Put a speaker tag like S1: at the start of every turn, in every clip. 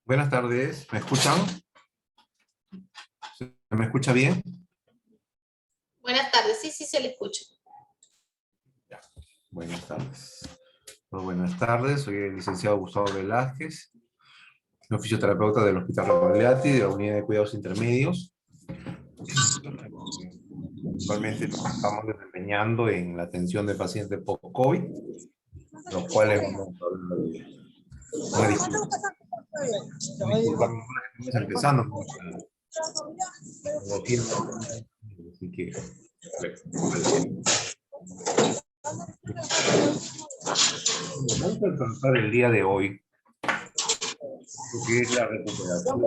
S1: Buenas tardes, ¿me escuchan? ¿Me escucha bien?
S2: Buenas tardes, sí, se le escucha.
S1: Ya. Buenas tardes. Muy buenas tardes, soy el licenciado Gustavo Velázquez, soy fisioterapeuta del Hospital Rebagliati, de la Unidad de Cuidados Intermedios. Actualmente nos estamos desempeñando en la atención de pacientes post-COVID, los cuales vamos a hablar de una disculpa, estamos empezando con así que vamos a tratar el día de hoy lo que es la recuperación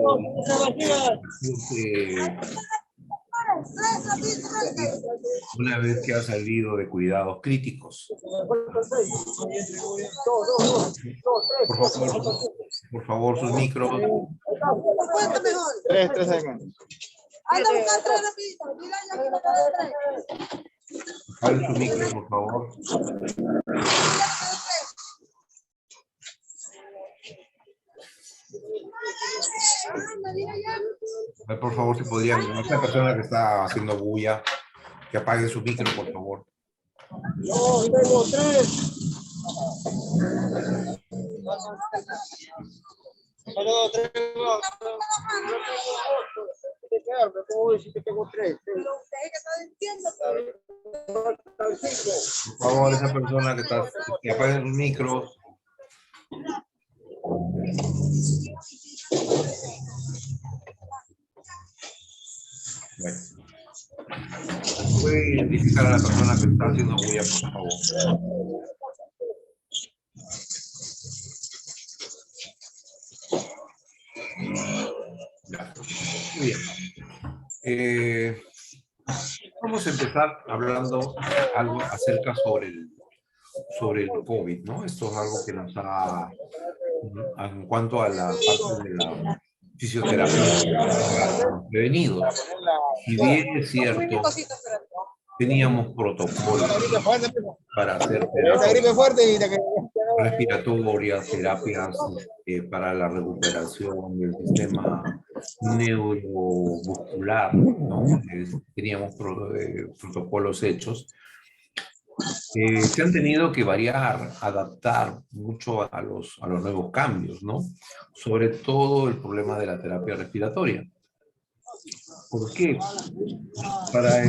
S1: una vez que ha salido de cuidados críticos. Por favor, sus micros.
S3: Tres segundos.
S1: Abre su micro, por favor. A ver, por favor, si podrían, esta persona que está haciendo bulla, que apague su micro, por favor.
S3: Yo tengo tres. Tengo tres. ¿Cómo voy a decir que tengo tres?
S4: Pero usted que está diciendo
S1: Por favor, esa persona que apague su micro. Bueno. ¿Puede identificar a la persona que está haciendo bulla, por favor? Ya. Muy bien. Vamos a empezar hablando algo acerca sobre el COVID, ¿no? Esto es algo que nos ha, en cuanto a la parte de la fisioterapia, prevenidos. Si bien es cierto, teníamos protocolos para hacer terapias respiratorias, terapias para la recuperación del sistema neuromuscular, ¿no? Teníamos protocolos hechos. Se han tenido que variar, adaptar mucho a los nuevos cambios, ¿no? Sobre todo el problema de la terapia respiratoria. ¿Por qué? Para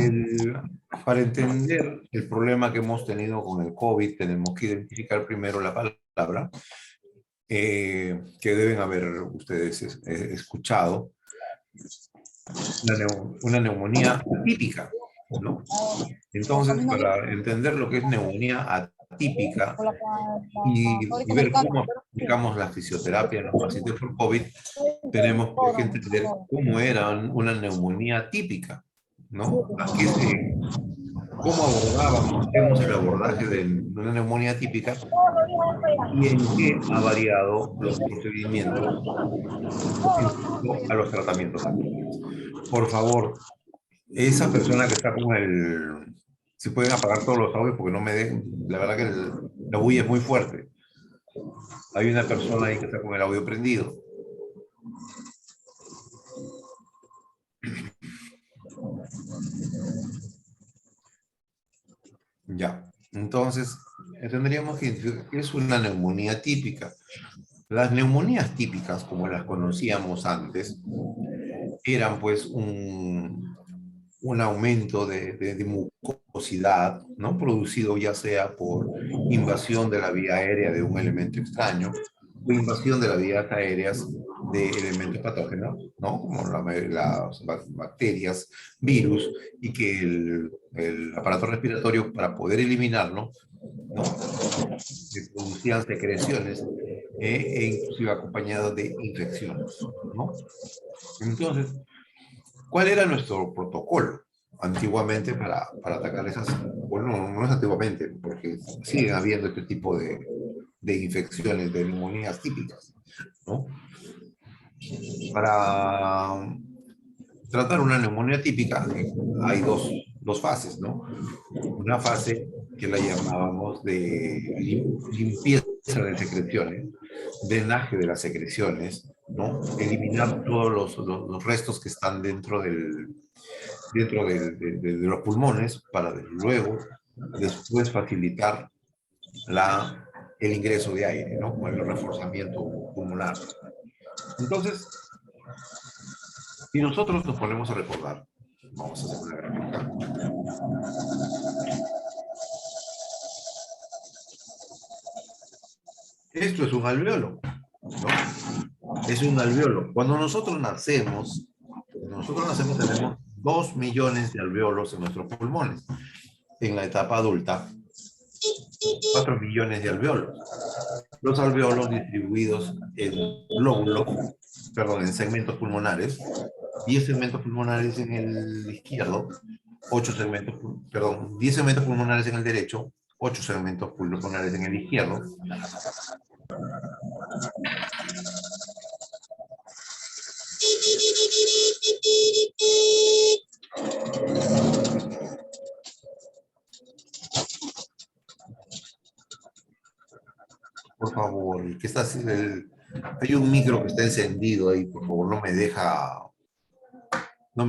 S1: entender el problema que hemos tenido con el COVID, tenemos que identificar primero la palabra que deben haber ustedes escuchado, una neumonía atípica, ¿no? Entonces, para entender lo que es neumonía atípica y ver cómo aplicamos la fisioterapia en los pacientes por COVID, tenemos que entender cómo era una neumonía típica, ¿no? Cómo abordábamos, hacemos el abordaje de una neumonía típica y en qué ha variado los procedimientos a los tratamientos actuales. Por favor, esa persona que está con el... Si pueden apagar todos los audios porque no me dejan, la verdad que la bulla es muy fuerte. Hay una persona ahí que está con el audio prendido. Ya, entonces tendríamos que identificar qué es una neumonía típica. Las neumonías típicas, como las conocíamos antes, eran pues un aumento de mucosidad, ¿no? Producido ya sea por invasión de la vía aérea de un elemento extraño o invasión de las vías aéreas de elementos patógenos, ¿no? Como las bacterias, virus, y que el aparato respiratorio, para poder eliminarlo, ¿no? Producían secreciones e inclusive acompañadas de infecciones, ¿no? Entonces, ¿cuál era nuestro protocolo antiguamente para atacar esas? Bueno, no es antiguamente, porque siguen habiendo este tipo de infecciones, de neumonías típicas, ¿no? Para tratar una neumonía típica hay dos fases, ¿no? Una fase que la llamábamos de limpieza de secreciones, drenaje de las secreciones, ¿no? Eliminar todos los restos que están de los pulmones para luego, después facilitar el ingreso de aire, ¿no? O el reforzamiento pulmonar. Entonces, si nosotros nos ponemos a recordar, vamos a hacer una gráfica. Esto es un alveolo, ¿no? Es un alveolo. Cuando nosotros nacemos tenemos 2 millones de alveolos en nuestros pulmones. En la etapa adulta, 4 millones de alveolos. Los alveolos distribuidos en lóbulos, perdón, en segmentos pulmonares, 10 segmentos pulmonares en el izquierdo, 8 segmentos, perdón, 10 segmentos pulmonares en el derecho, 8 segmentos pulmonares en el izquierdo. Por favor, ¿qué está haciendo? Hay un micro que está encendido ahí, por favor, no me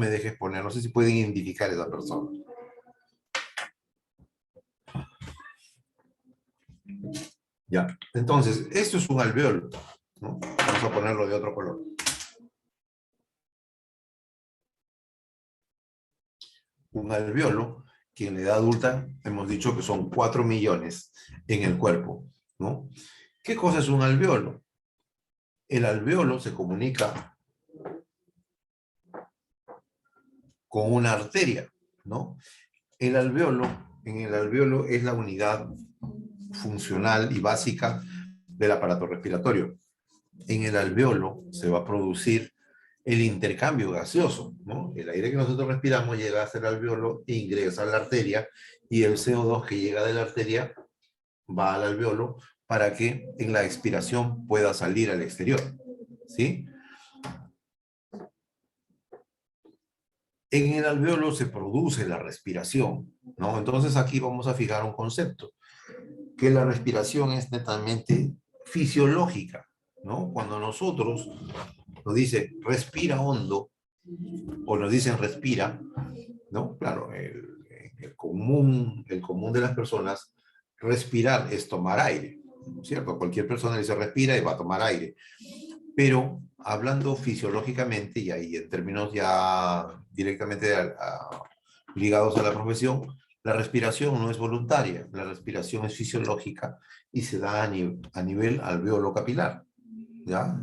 S1: dejes poner, no sé si pueden identificar a esa persona. Ya, entonces, esto es un alveolo, ¿no? Vamos a ponerlo de otro color. Un alveolo, que en la edad adulta hemos dicho que son 4 millones en el cuerpo, ¿no? ¿Qué cosa es un alveolo? El alveolo se comunica con una arteria, ¿no? En el alveolo es la unidad funcional y básica del aparato respiratorio. En el alveolo se va a producir el intercambio gaseoso, ¿no? El aire que nosotros respiramos llega a ser alveolo e ingresa a la arteria, y el CO2 que llega de la arteria va al alveolo para que en la expiración pueda salir al exterior, ¿sí? En el alveolo se produce la respiración, ¿no? Entonces aquí vamos a fijar un concepto, que la respiración es netamente fisiológica, ¿no? Cuando nosotros nos dice respira hondo, o nos dicen respira, ¿no? Claro, el común de las personas, respirar es tomar aire, ¿cierto? Cualquier persona dice respira y va a tomar aire. Pero hablando fisiológicamente, y ahí en términos ya directamente ligados a la profesión, la respiración no es voluntaria, la respiración es fisiológica y se da a nivel alveolo capilar, ¿ya?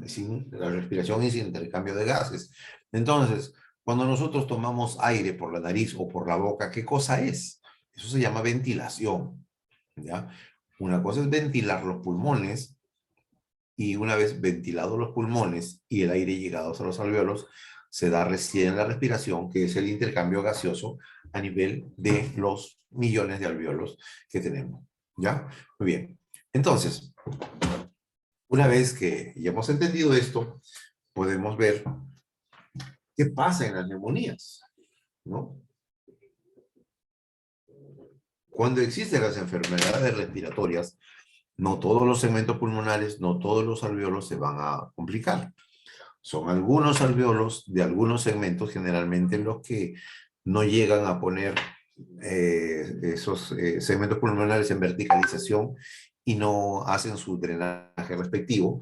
S1: La respiración es intercambio de gases. Entonces, cuando nosotros tomamos aire por la nariz o por la boca, ¿qué cosa es? Eso se llama ventilación, ¿ya? Una cosa es ventilar los pulmones, y una vez ventilados los pulmones y el aire llegados a los alveolos, se da recién la respiración, que es el intercambio gaseoso a nivel de los millones de alveolos que tenemos, ¿ya? Muy bien. Entonces, una vez que ya hemos entendido esto, podemos ver qué pasa en las neumonías, ¿no? Cuando existen las enfermedades respiratorias, no todos los segmentos pulmonares, no todos los alveolos se van a complicar. Son algunos alveolos de algunos segmentos, generalmente los que no llegan a poner esos segmentos pulmonares en verticalización y no hacen su drenaje respectivo,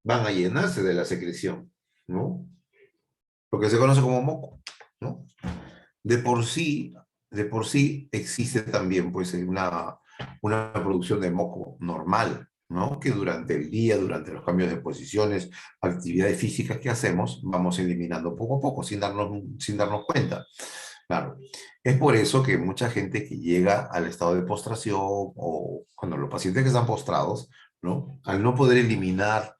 S1: van a llenarse de la secreción, ¿no? Lo que se conoce como moco, ¿no? De por sí existe también pues una producción de moco normal, ¿no? Que durante el día, durante los cambios de posiciones, actividades físicas que hacemos, vamos eliminando poco a poco, sin darnos cuenta. Claro. Es por eso que mucha gente que llega al estado de postración, o cuando los pacientes que están postrados, ¿no? Al no poder eliminar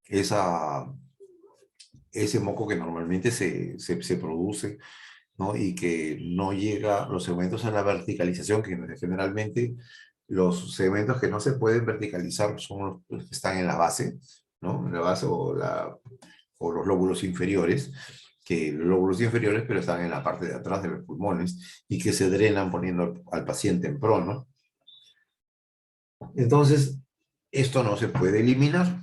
S1: ese moco que normalmente se produce, ¿no? Y que no llega los segmentos a la verticalización, que generalmente los segmentos que no se pueden verticalizar son los que están en la base, ¿no? En la base o los lóbulos inferiores, pero están en la parte de atrás de los pulmones y que se drenan poniendo al paciente en prono. Entonces, esto no se puede eliminar.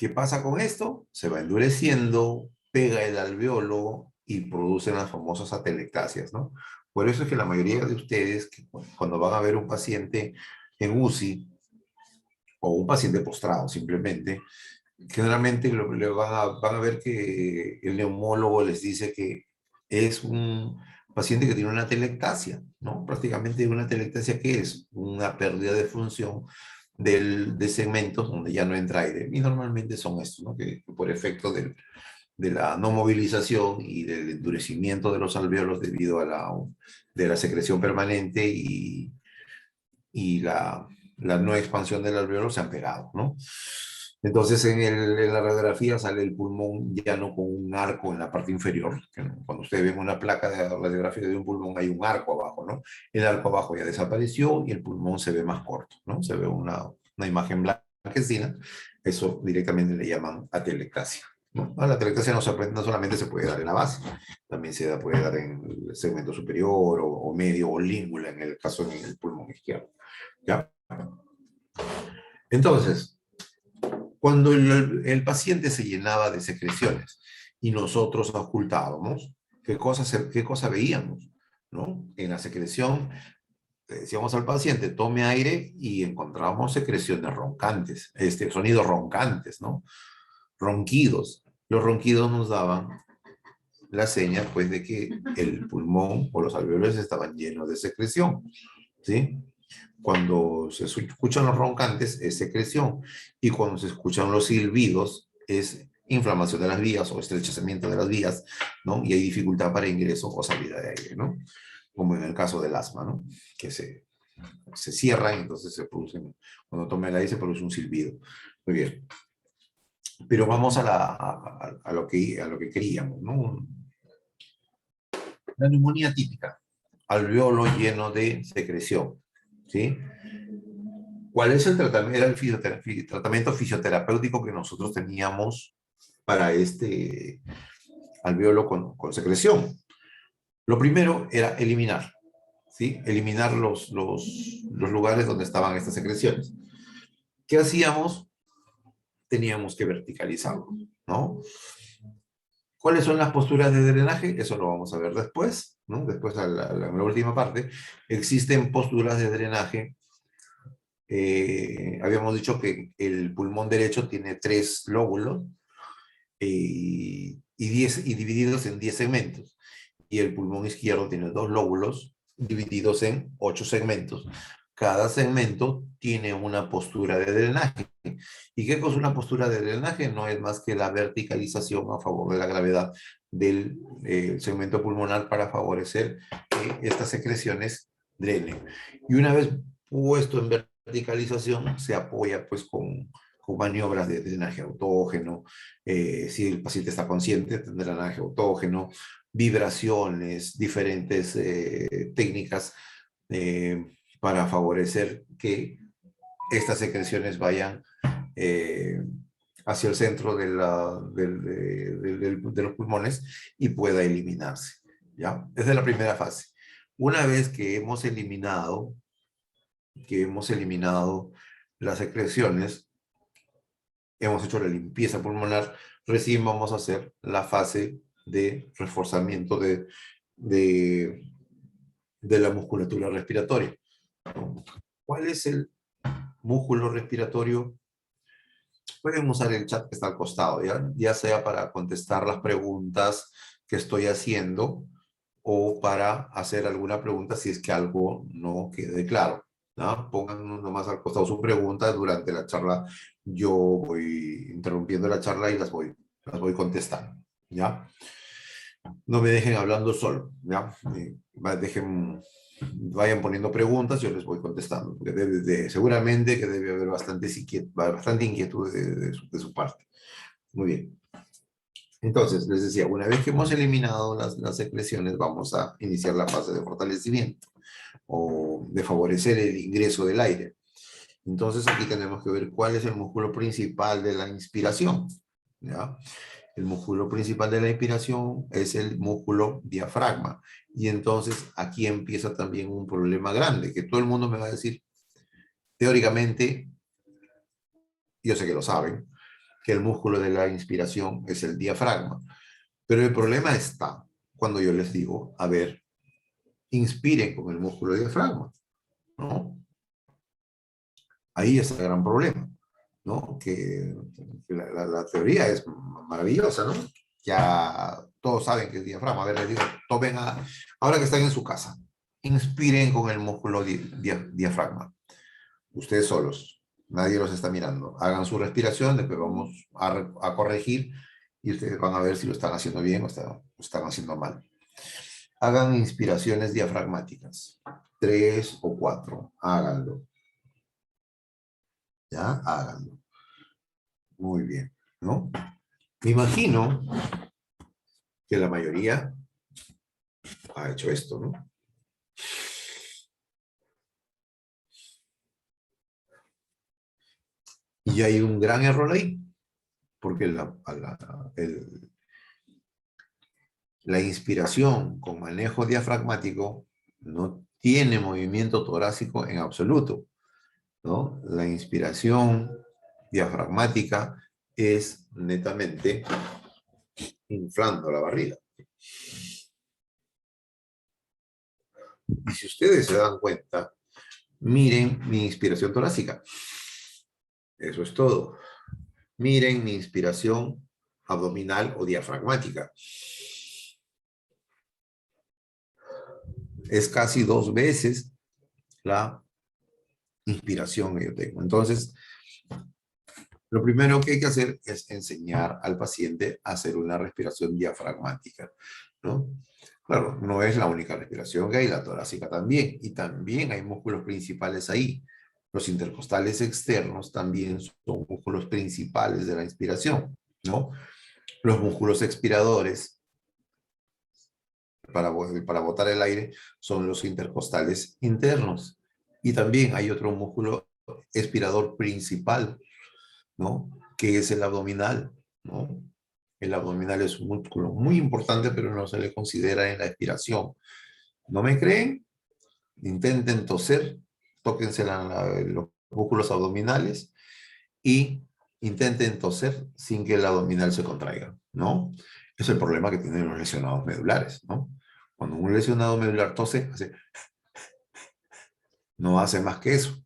S1: ¿Qué pasa con esto? Se va endureciendo, pega el alveolo y producen las famosas atelectasias, ¿no? Por eso es que la mayoría de ustedes, cuando van a ver un paciente en UCI, o un paciente postrado simplemente, generalmente van a ver que el neumólogo les dice que es un paciente que tiene una atelectasia, ¿no? Prácticamente una atelectasia, ¿qué es? Una pérdida de función de segmentos donde ya no entra aire. Y normalmente son estos, ¿no? Que por efecto de la no movilización y del endurecimiento de los alvéolos debido a de la secreción permanente y la no expansión del alveolo se han pegado, ¿no? Entonces en la radiografía sale el pulmón ya no con un arco en la parte inferior. Cuando ustedes ven una placa de radiografía de un pulmón hay un arco abajo, ¿no? El arco abajo ya desapareció y el pulmón se ve más corto, ¿no? Se ve una imagen blanquecina. Eso directamente le llaman atelectasia, ¿no? La atelectasia no solamente se puede dar en la base, también se puede dar en el segmento superior o medio o língula en el caso del pulmón izquierdo. ¿Ya? Entonces, cuando el paciente se llenaba de secreciones y nosotros ocultábamos, ¿qué cosa veíamos? ¿No? En la secreción, le decíamos al paciente, tome aire y encontramos secreciones roncantes, sonidos roncantes, ¿no? Ronquidos. Los ronquidos nos daban la seña, pues, de que el pulmón o los alveolos estaban llenos de secreción, ¿sí? Cuando se escuchan los roncantes es secreción y cuando se escuchan los silbidos es inflamación de las vías o estrechamiento de las vías, ¿no? Y hay dificultad para ingreso o salida de aire, ¿no? Como en el caso del asma, ¿no? Que se cierran y entonces se producen, cuando toma el aire se produce un silbido. Muy bien. Pero vamos a lo que queríamos, ¿no? La neumonía típica, alveolo lleno de secreción, ¿sí? ¿Cuál es el tratamiento? Era el tratamiento fisioterapéutico que nosotros teníamos para este alveolo con secreción. Lo primero era eliminar, ¿sí? Eliminar los lugares donde estaban estas secreciones. ¿Qué hacíamos? Teníamos que verticalizarlo, ¿no? ¿Cuáles son las posturas de drenaje? Eso lo vamos a ver después, ¿no? Después, en la última parte, existen posturas de drenaje. Habíamos dicho que el pulmón derecho tiene 3 lóbulos y divididos en 10 segmentos. Y el pulmón izquierdo tiene 2 lóbulos divididos en 8 segmentos. Cada segmento tiene una postura de drenaje. ¿Y qué cosa es una postura de drenaje? No es más que la verticalización a favor de la gravedad del segmento pulmonar para favorecer que estas secreciones drenen. Y una vez puesto en verticalización, se apoya pues con maniobras de drenaje autógeno. Si el paciente está consciente, tendrá drenaje autógeno, vibraciones, diferentes técnicas para favorecer que estas secreciones vayan hacia el centro de los pulmones y pueda eliminarse, ¿ya? Esa es la primera fase. Una vez que hemos eliminado las secreciones, hemos hecho la limpieza pulmonar, recién vamos a hacer la fase de reforzamiento de la musculatura respiratoria. ¿Cuál es el músculo respiratorio? Pueden usar el chat que está al costado, ya sea para contestar las preguntas que estoy haciendo o para hacer alguna pregunta si es que algo no quede claro, ¿no? Pongan nomás al costado su pregunta durante la charla. Yo voy interrumpiendo la charla y las voy contestando, ¿ya? No me dejen hablando solo, ¿ya? Vayan poniendo preguntas, yo les voy contestando, porque seguramente que debe haber bastante inquietud de su parte. Muy bien. Entonces, les decía, una vez que hemos eliminado las secreciones, vamos a iniciar la fase de fortalecimiento o de favorecer el ingreso del aire. Entonces, aquí tenemos que ver cuál es el músculo principal de la inspiración, ¿ya? El músculo principal de la inspiración es el músculo diafragma. Y entonces aquí empieza también un problema grande, que todo el mundo me va a decir, teóricamente, yo sé que lo saben, que el músculo de la inspiración es el diafragma. Pero el problema está cuando yo les digo, a ver, inspiren con el músculo diafragma, ¿no? Ahí está el gran problema, ¿no? Que la teoría es maravillosa, ¿no? Ya todos saben que el diafragma, a ver, les digo, ahora que están en su casa, inspiren con el músculo diafragma. Ustedes solos, nadie los está mirando. Hagan su respiración, después vamos a corregir y ustedes van a ver si lo están haciendo bien o están haciendo mal. Hagan inspiraciones diafragmáticas, 3 o 4, háganlo. ¿Ya? Háganlo. Muy bien, ¿no? Me imagino que la mayoría ha hecho esto, ¿no? Y hay un gran error ahí, porque la inspiración con manejo diafragmático no tiene movimiento torácico en absoluto, ¿no? La inspiración diafragmática es netamente inflando la barriga. Y si ustedes se dan cuenta, miren mi inspiración torácica. Eso es todo. Miren mi inspiración abdominal o diafragmática. Es casi 2 veces la inspiración que yo tengo. Entonces, lo primero que hay que hacer es enseñar al paciente a hacer una respiración diafragmática, ¿no? Claro, no es la única respiración que hay, la torácica también, y también hay músculos principales ahí. Los intercostales externos también son músculos principales de la inspiración, ¿no? Los músculos expiradores para botar el aire son los intercostales internos. Y también hay otro músculo expirador principal, ¿no? Que es el abdominal, ¿no? El abdominal es un músculo muy importante, pero no se le considera en la expiración. ¿No me creen? Intenten toser, tóquense los músculos abdominales y intenten toser sin que el abdominal se contraiga, ¿no? Es el problema que tienen los lesionados medulares, ¿no? Cuando un lesionado medular tose, no hace más que eso,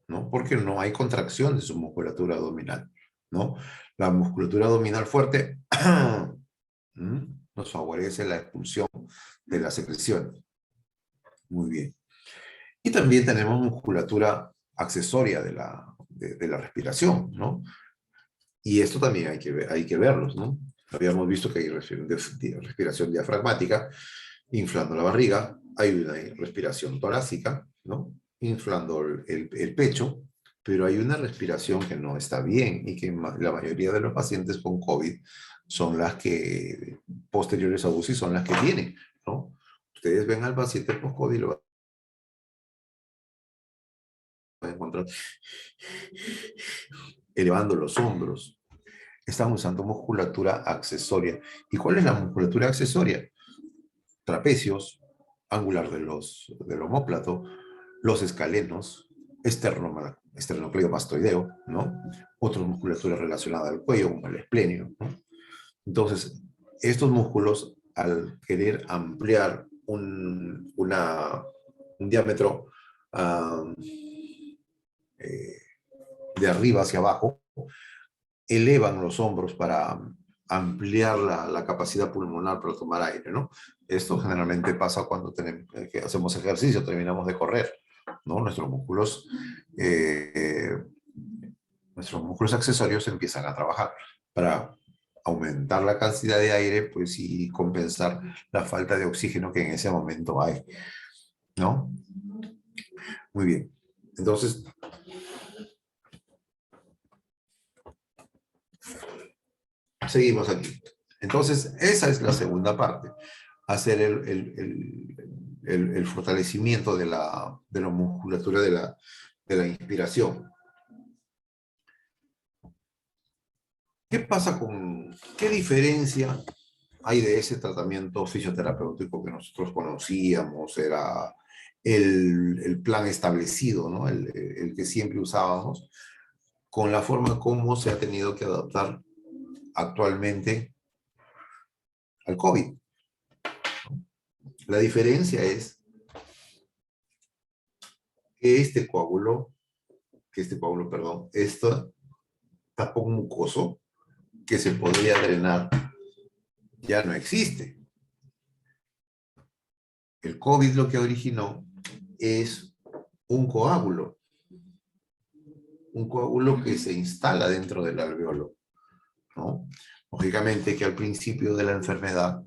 S1: ¿no? Porque no hay contracción de su musculatura abdominal, ¿no? La musculatura abdominal fuerte nos favorece la expulsión de las secreciones. Muy bien. Y también tenemos musculatura accesoria de la respiración, ¿no? Y esto también hay que verlos, ¿no? Habíamos visto que hay respiración diafragmática, inflando la barriga, hay una respiración torácica, ¿no? Inflando el pecho, pero hay una respiración que no está bien y que la mayoría de los pacientes con COVID son las que, posteriores a UCI, son las que tienen, ¿no? Ustedes ven al paciente post-COVID y lo van a encontrar elevando los hombros. Están usando musculatura accesoria. ¿Y cuál es la musculatura accesoria? Trapecios, angular del omóplato, los escalenos, esternocleidomastoideo, ¿no? Otra musculatura relacionada al cuello, como el esplenio, ¿no? Entonces, estos músculos, al querer ampliar un diámetro de arriba hacia abajo, elevan los hombros para ampliar la capacidad pulmonar para tomar aire, ¿no? Esto generalmente pasa cuando que hacemos ejercicio, terminamos de correr, ¿no? Nuestros músculos accesorios empiezan a trabajar para aumentar la cantidad de aire, pues, y compensar la falta de oxígeno que en ese momento hay, ¿no? Muy bien. Entonces, seguimos aquí. Entonces, esa es la segunda parte. Hacer el fortalecimiento de la musculatura de la inspiración. ¿Qué diferencia hay de ese tratamiento fisioterapéutico que nosotros conocíamos? Era el plan establecido, ¿no? El que siempre usábamos, con la forma como se ha tenido que adaptar actualmente al COVID. La diferencia es que este coágulo, perdón, este tapón mucoso que se podría drenar ya no existe. El COVID lo que originó es un coágulo que se instala dentro del alveolo, ¿no? Lógicamente que al principio de la enfermedad,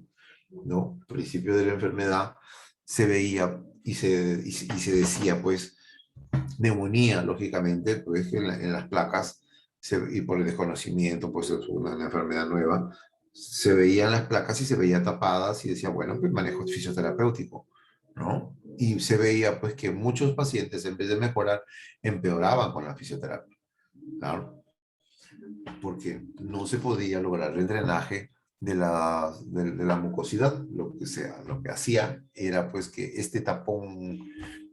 S1: ¿no? Al principio de la enfermedad se veía y se decía, pues, neumonía, lógicamente, pues en las placas, y por el desconocimiento, pues es una enfermedad nueva, se veían las placas y se veía tapadas y decía, bueno, pues manejo fisioterapéutico, ¿no? Y se veía, pues, que muchos pacientes, en vez de mejorar, empeoraban con la fisioterapia, ¿claro? Porque no se podía lograr el drenaje de la mucosidad. Lo que hacía era, pues, que este tapón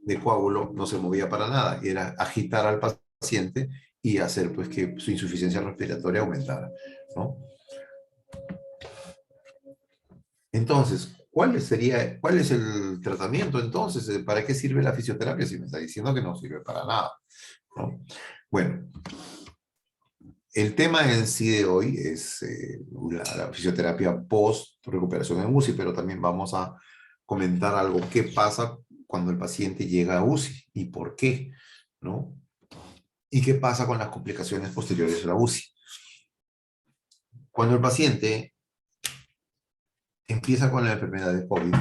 S1: de coágulo no se movía para nada, era agitar al paciente y hacer, pues, que su insuficiencia respiratoria aumentara, ¿no? Entonces, ¿cuál es el tratamiento entonces? ¿Para qué sirve la fisioterapia si me está diciendo que no sirve para nada, ¿no? Bueno, el tema en sí de hoy es la fisioterapia post-recuperación en UCI, pero también vamos a comentar algo. ¿Qué pasa cuando el paciente llega a UCI y por qué? ¿No? ¿Y qué pasa con las complicaciones posteriores a la UCI? Cuando el paciente empieza con la enfermedad de COVID,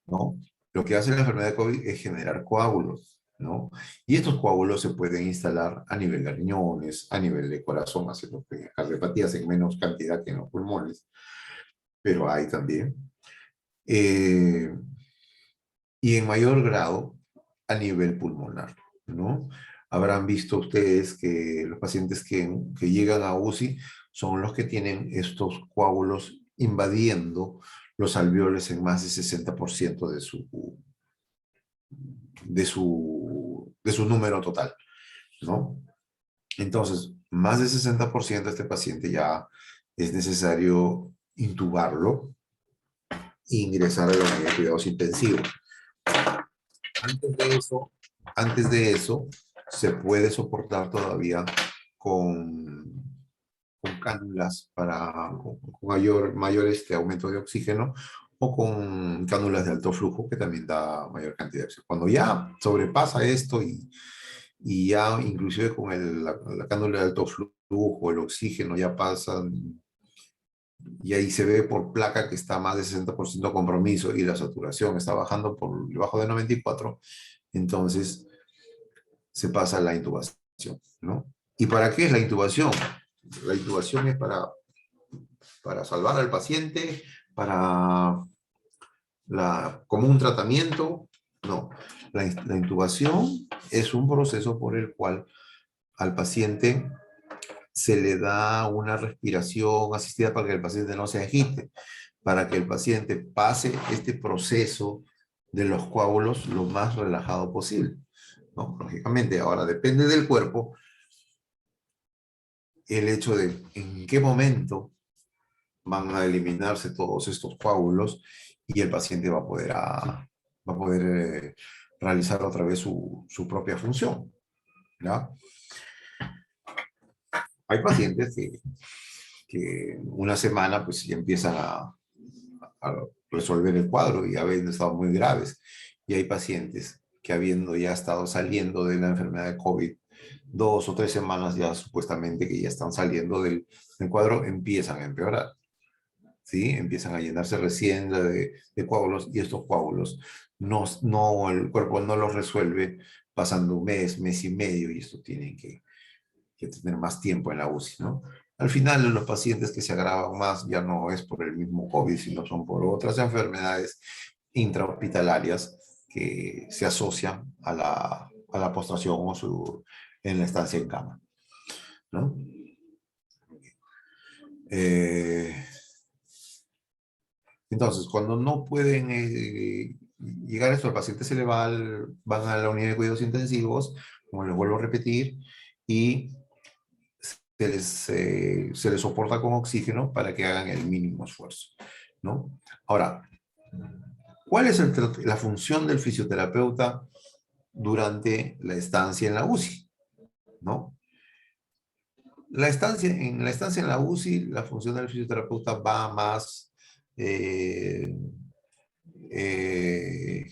S1: ¿no? Lo que hace la enfermedad de COVID es generar coágulos, ¿no? Y estos coágulos se pueden instalar a nivel de riñones, a nivel de corazón, haciendo cardiopatías en menos cantidad que en los pulmones, pero hay también. Y en mayor grado a nivel pulmonar, ¿no? Habrán visto ustedes que los pacientes que llegan a UCI son los que tienen estos coágulos invadiendo los alveoles en más de 60% de su número total, ¿no? Entonces, más del 60% de este paciente ya es necesario intubarlo e ingresar a la unidad de cuidados intensivos. Antes de eso, se puede soportar todavía con cánulas con mayor aumento de oxígeno o con cánulas de alto flujo que también da mayor cantidad de oxígeno. Cuando ya sobrepasa esto y ya inclusive con la cánula de alto flujo, el oxígeno ya pasa y ahí se ve por placa que está más de 60% compromiso y la saturación está bajando por debajo de 94, entonces se pasa a la intubación, ¿no? ¿Y para qué es la intubación? La intubación es para salvar al paciente, como un tratamiento. No, la intubación es un proceso por el cual al paciente se le da una respiración asistida para que el paciente no se agite, para que el paciente pase este proceso de los coágulos lo más relajado posible, ¿no? Lógicamente, ahora depende del cuerpo el hecho de en qué momento van a eliminarse todos estos coágulos y el paciente va a poder realizar otra vez su propia función, ¿ya? Hay pacientes que una semana pues ya empiezan a resolver el cuadro y habiendo estado muy graves. Y hay pacientes que habiendo ya estado saliendo de la enfermedad de COVID 2 o 3 semanas ya supuestamente que ya están saliendo del cuadro, empiezan a empeorar, ¿sí? Empiezan a llenarse recién de coágulos y estos coágulos el cuerpo no los resuelve pasando un mes y medio y esto tienen que tener más tiempo en la UCI, ¿no? Al final, los pacientes que se agravan más ya no es por el mismo COVID, sino son por otras enfermedades intrahospitalarias que se asocian a la postración en la estancia en cama, ¿no? Entonces, cuando no pueden llegar a esto, el paciente van a la unidad de cuidados intensivos, como les vuelvo a repetir, y se les soporta con oxígeno para que hagan el mínimo esfuerzo, ¿no? Ahora, ¿cuál es la función del fisioterapeuta durante la estancia en la UCI? ¿No? En la estancia en la UCI, la función del fisioterapeuta va más eh, eh,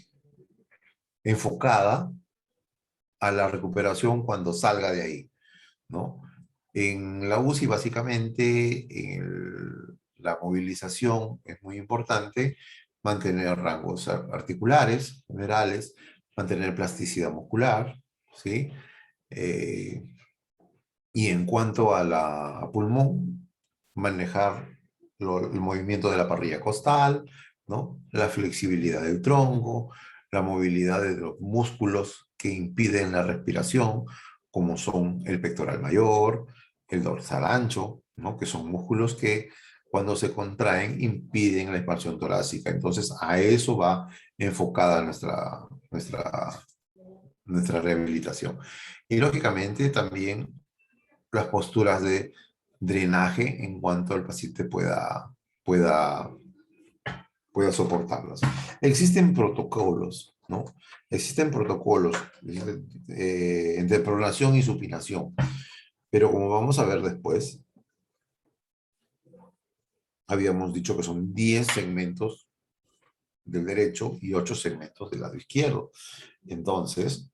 S1: enfocada a la recuperación cuando salga de ahí, ¿no? En la UCI, básicamente, la movilización es muy importante, mantener rangos articulares, generales, mantener plasticidad muscular, ¿sí? Eh, y en cuanto a pulmón, manejar el movimiento de la parrilla costal, ¿no? La flexibilidad del tronco, la movilidad de los músculos que impiden la respiración, como son el pectoral mayor, el dorsal ancho, ¿no? Que son músculos que cuando se contraen impiden la expansión torácica. Entonces, a eso va enfocada nuestra rehabilitación. Y lógicamente también las posturas de drenaje en cuanto el paciente pueda, pueda soportarlas. Existen protocolos, ¿no? Existen protocolos de pronación y supinación, pero como vamos a ver después, habíamos dicho que son 10 segmentos del derecho y 8 segmentos del lado izquierdo. Entonces,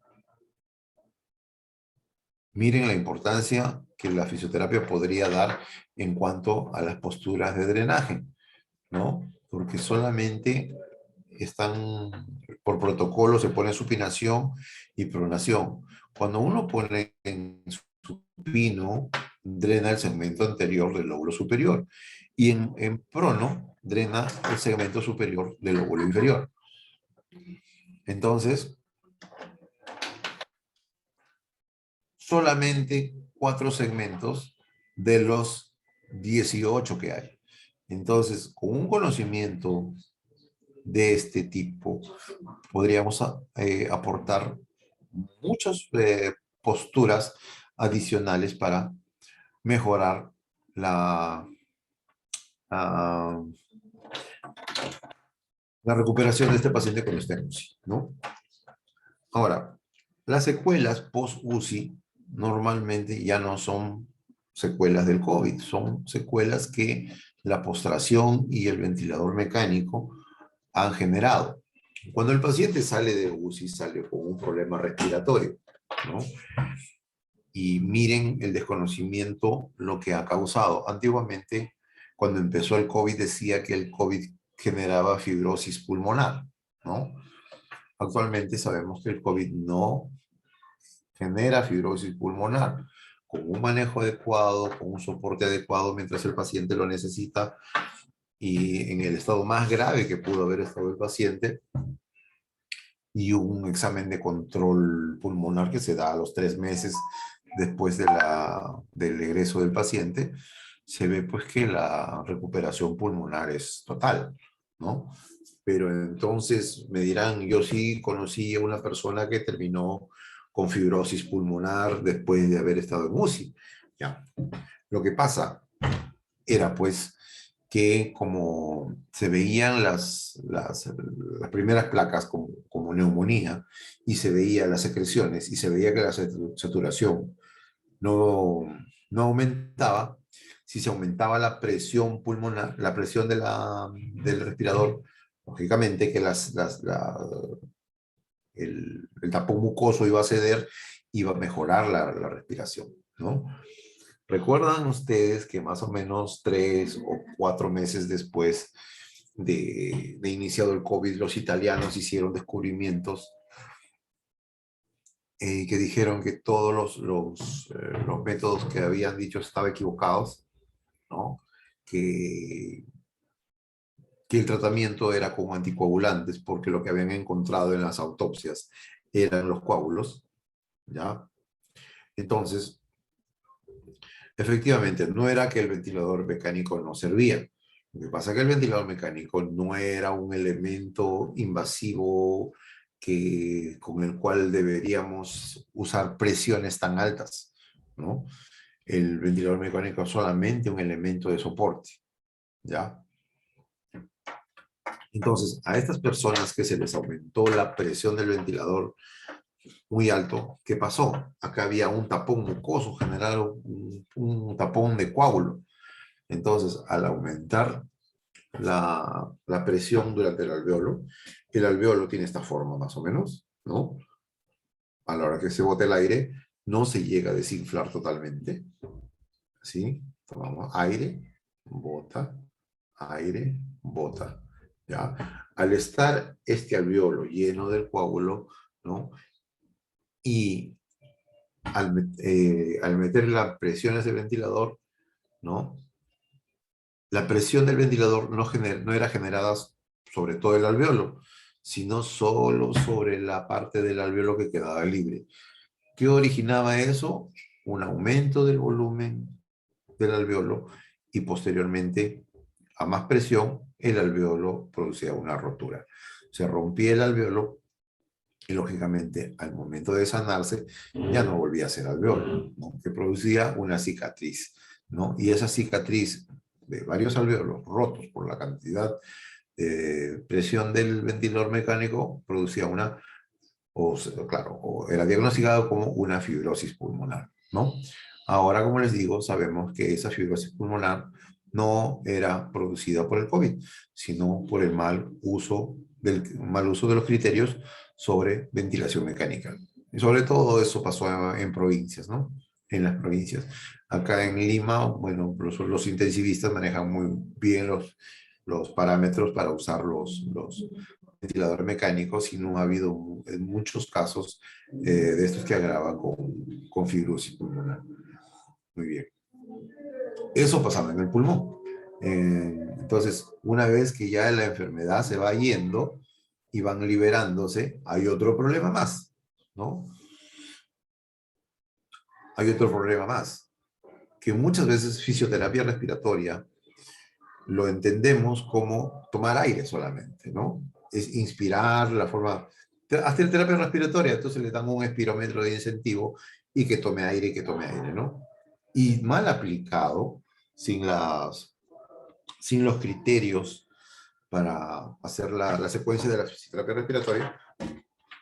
S1: miren la importancia que la fisioterapia podría dar en cuanto a las posturas de drenaje, ¿no? Porque solamente están, por protocolo se pone supinación y pronación. Cuando uno pone en supino, drena el segmento anterior del lóbulo superior. Y en prono, drena el segmento superior del lóbulo inferior. Entonces, solamente 4 segmentos de los 18 que hay. Entonces, con un conocimiento de este tipo, podríamos aportar muchas posturas adicionales para mejorar la, ah, la recuperación de este paciente con estenosis, ¿no? Ahora, las secuelas post-UCI normalmente ya no son secuelas del COVID, son secuelas que la postración y el ventilador mecánico han generado. Cuando el paciente sale de UCI, sale con un problema respiratorio, ¿no? Y miren el desconocimiento lo que ha causado. Antiguamente, cuando empezó el COVID, decía que el COVID generaba fibrosis pulmonar, ¿no? Actualmente sabemos que el COVID no genera fibrosis pulmonar. Con un manejo adecuado, con un soporte adecuado mientras el paciente lo necesita y en el estado más grave que pudo haber estado el paciente, y un examen de control pulmonar que se da a los 3 meses después del egreso del paciente, se ve pues que la recuperación pulmonar es total, ¿no? Pero entonces me dirán, yo sí conocí a una persona que terminó con fibrosis pulmonar después de haber estado en UCI. Ya. Lo que pasa era pues que como se veían las primeras placas como neumonía y se veían las secreciones y se veía que la saturación no, no aumentaba, si se aumentaba la presión pulmonar, la presión del respirador, lógicamente que el tapón mucoso iba a ceder, iba a mejorar la respiración, ¿no? ¿Recuerdan ustedes que más o menos 3 o 4 meses después de iniciado el COVID, los italianos hicieron descubrimientos que dijeron que todos los métodos que habían dicho estaban equivocados, ¿no? Que, que el tratamiento era con anticoagulantes porque lo que habían encontrado en las autopsias eran los coágulos, ¿ya? Entonces, efectivamente, no era que el ventilador mecánico no servía. Lo que pasa es que el ventilador mecánico no era un elemento invasivo con el cual deberíamos usar presiones tan altas, ¿no? el ventilador mecánico es solamente un elemento de soporte, ¿ya? Entonces, a estas personas que se les aumentó la presión del ventilador muy alto, ¿qué pasó? Acá había un tapón mucoso, generado un tapón de coágulo. Entonces, al aumentar la presión durante el alveolo tiene esta forma más o menos, ¿no? A la hora que se bote el aire, no se llega a desinflar totalmente. ¿Sí? Tomamos aire, bota, aire, bota. ¿Ya? Al estar este alveolo lleno del coágulo, ¿no? Y al meter la presión a ese ventilador, ¿no? La presión del ventilador no era generada sobre todo el alveolo, sino solo sobre la parte del alveolo que quedaba libre. ¿Qué originaba eso? Un aumento del volumen del alveolo y posteriormente, a más presión, el alveolo producía una rotura. Se rompía el alveolo y lógicamente al momento de sanarse ya no volvía a ser alveolo, ¿no? Que producía una cicatriz, ¿no? Y esa cicatriz de varios alveolos rotos por la cantidad de presión del ventilador mecánico producía una, claro, o era diagnosticado como una fibrosis pulmonar, ¿no? Ahora, como les digo, sabemos que esa fibrosis pulmonar no era producida por el COVID, sino por el mal uso de los criterios sobre ventilación mecánica. Y sobre todo eso pasó en provincias, ¿no? En las provincias. Acá en Lima, bueno, los intensivistas manejan muy bien los parámetros para usar los ventiladores mecánicos y no ha habido en muchos casos de estos que agravan con fibrosis pulmonar. Muy bien. Eso pasaba en el pulmón. Entonces, una vez que ya la enfermedad se va yendo y van liberándose, hay otro problema más, ¿no? Hay otro problema más, que muchas veces fisioterapia respiratoria lo entendemos como tomar aire solamente, ¿no? Es inspirar la forma... Hacer terapia respiratoria, entonces le dan un espirómetro de incentivo y que tome aire, ¿no? Y mal aplicado, sin los criterios para hacer la secuencia de la fisioterapia respiratoria,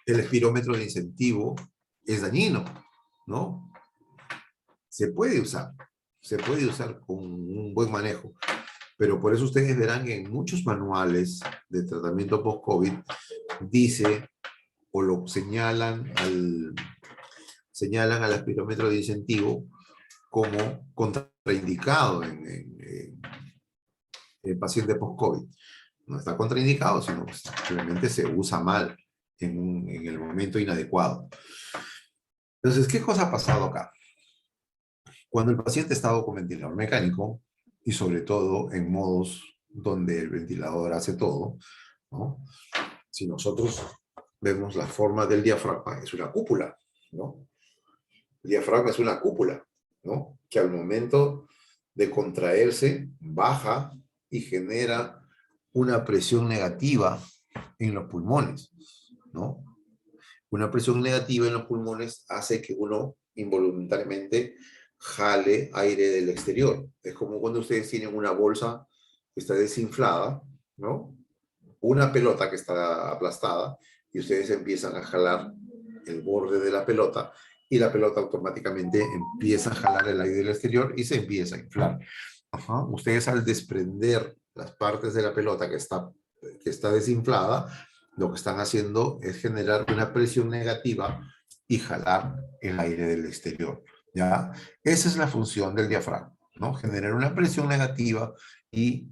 S1: el espirómetro de incentivo es dañino, ¿no? Se puede usar con un buen manejo, pero por eso ustedes verán que en muchos manuales de tratamiento post-COVID dice o lo señalan al espirómetro de incentivo como contraindicado en paciente post-COVID. No está contraindicado, sino que simplemente se usa mal en el momento inadecuado. Entonces, ¿qué cosa ha pasado acá? Cuando el paciente estaba con ventilador mecánico, y sobre todo en modos donde el ventilador hace todo, ¿no? Si nosotros vemos la forma del diafragma, es una cúpula, ¿no? El diafragma es una cúpula, ¿no? Que al momento de contraerse, baja y genera una presión negativa en los pulmones, ¿no? Una presión negativa en los pulmones hace que uno involuntariamente jale aire del exterior. Es como cuando ustedes tienen una bolsa que está desinflada, ¿no? Una pelota que está aplastada y ustedes empiezan a jalar el borde de la pelota y la pelota automáticamente empieza a jalar el aire del exterior y se empieza a inflar. Ajá. Ustedes al desprender las partes de la pelota que está desinflada, lo que están haciendo es generar una presión negativa y jalar el aire del exterior, ¿ya? Esa es la función del diafragma, ¿no? Generar una presión negativa y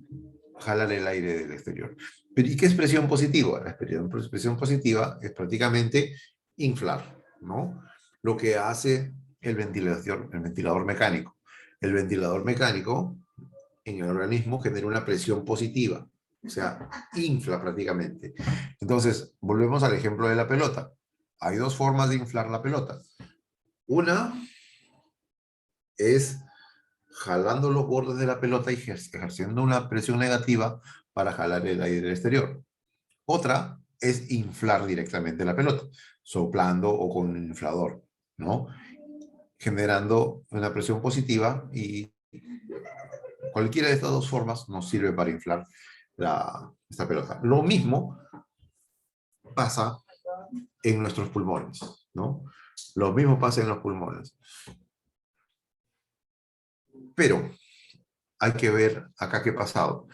S1: jalar el aire del exterior. ¿Y qué es presión positiva? La expresión positiva es prácticamente inflar, ¿no? Lo que hace el ventilador mecánico. El ventilador mecánico en el organismo genera una presión positiva, o sea, infla prácticamente. Entonces, volvemos al ejemplo de la pelota. Hay dos formas de inflar la pelota. Una es jalando los bordes de la pelota y ejerciendo una presión negativa para jalar el aire del exterior. Otra es inflar directamente la pelota, soplando o con un inflador, ¿no? generando una presión positiva y cualquiera de estas dos formas nos sirve para inflar esta pelota. Lo mismo pasa en nuestros pulmones, ¿no? Lo mismo pasa en los pulmones. Pero hay que ver acá qué ha pasado.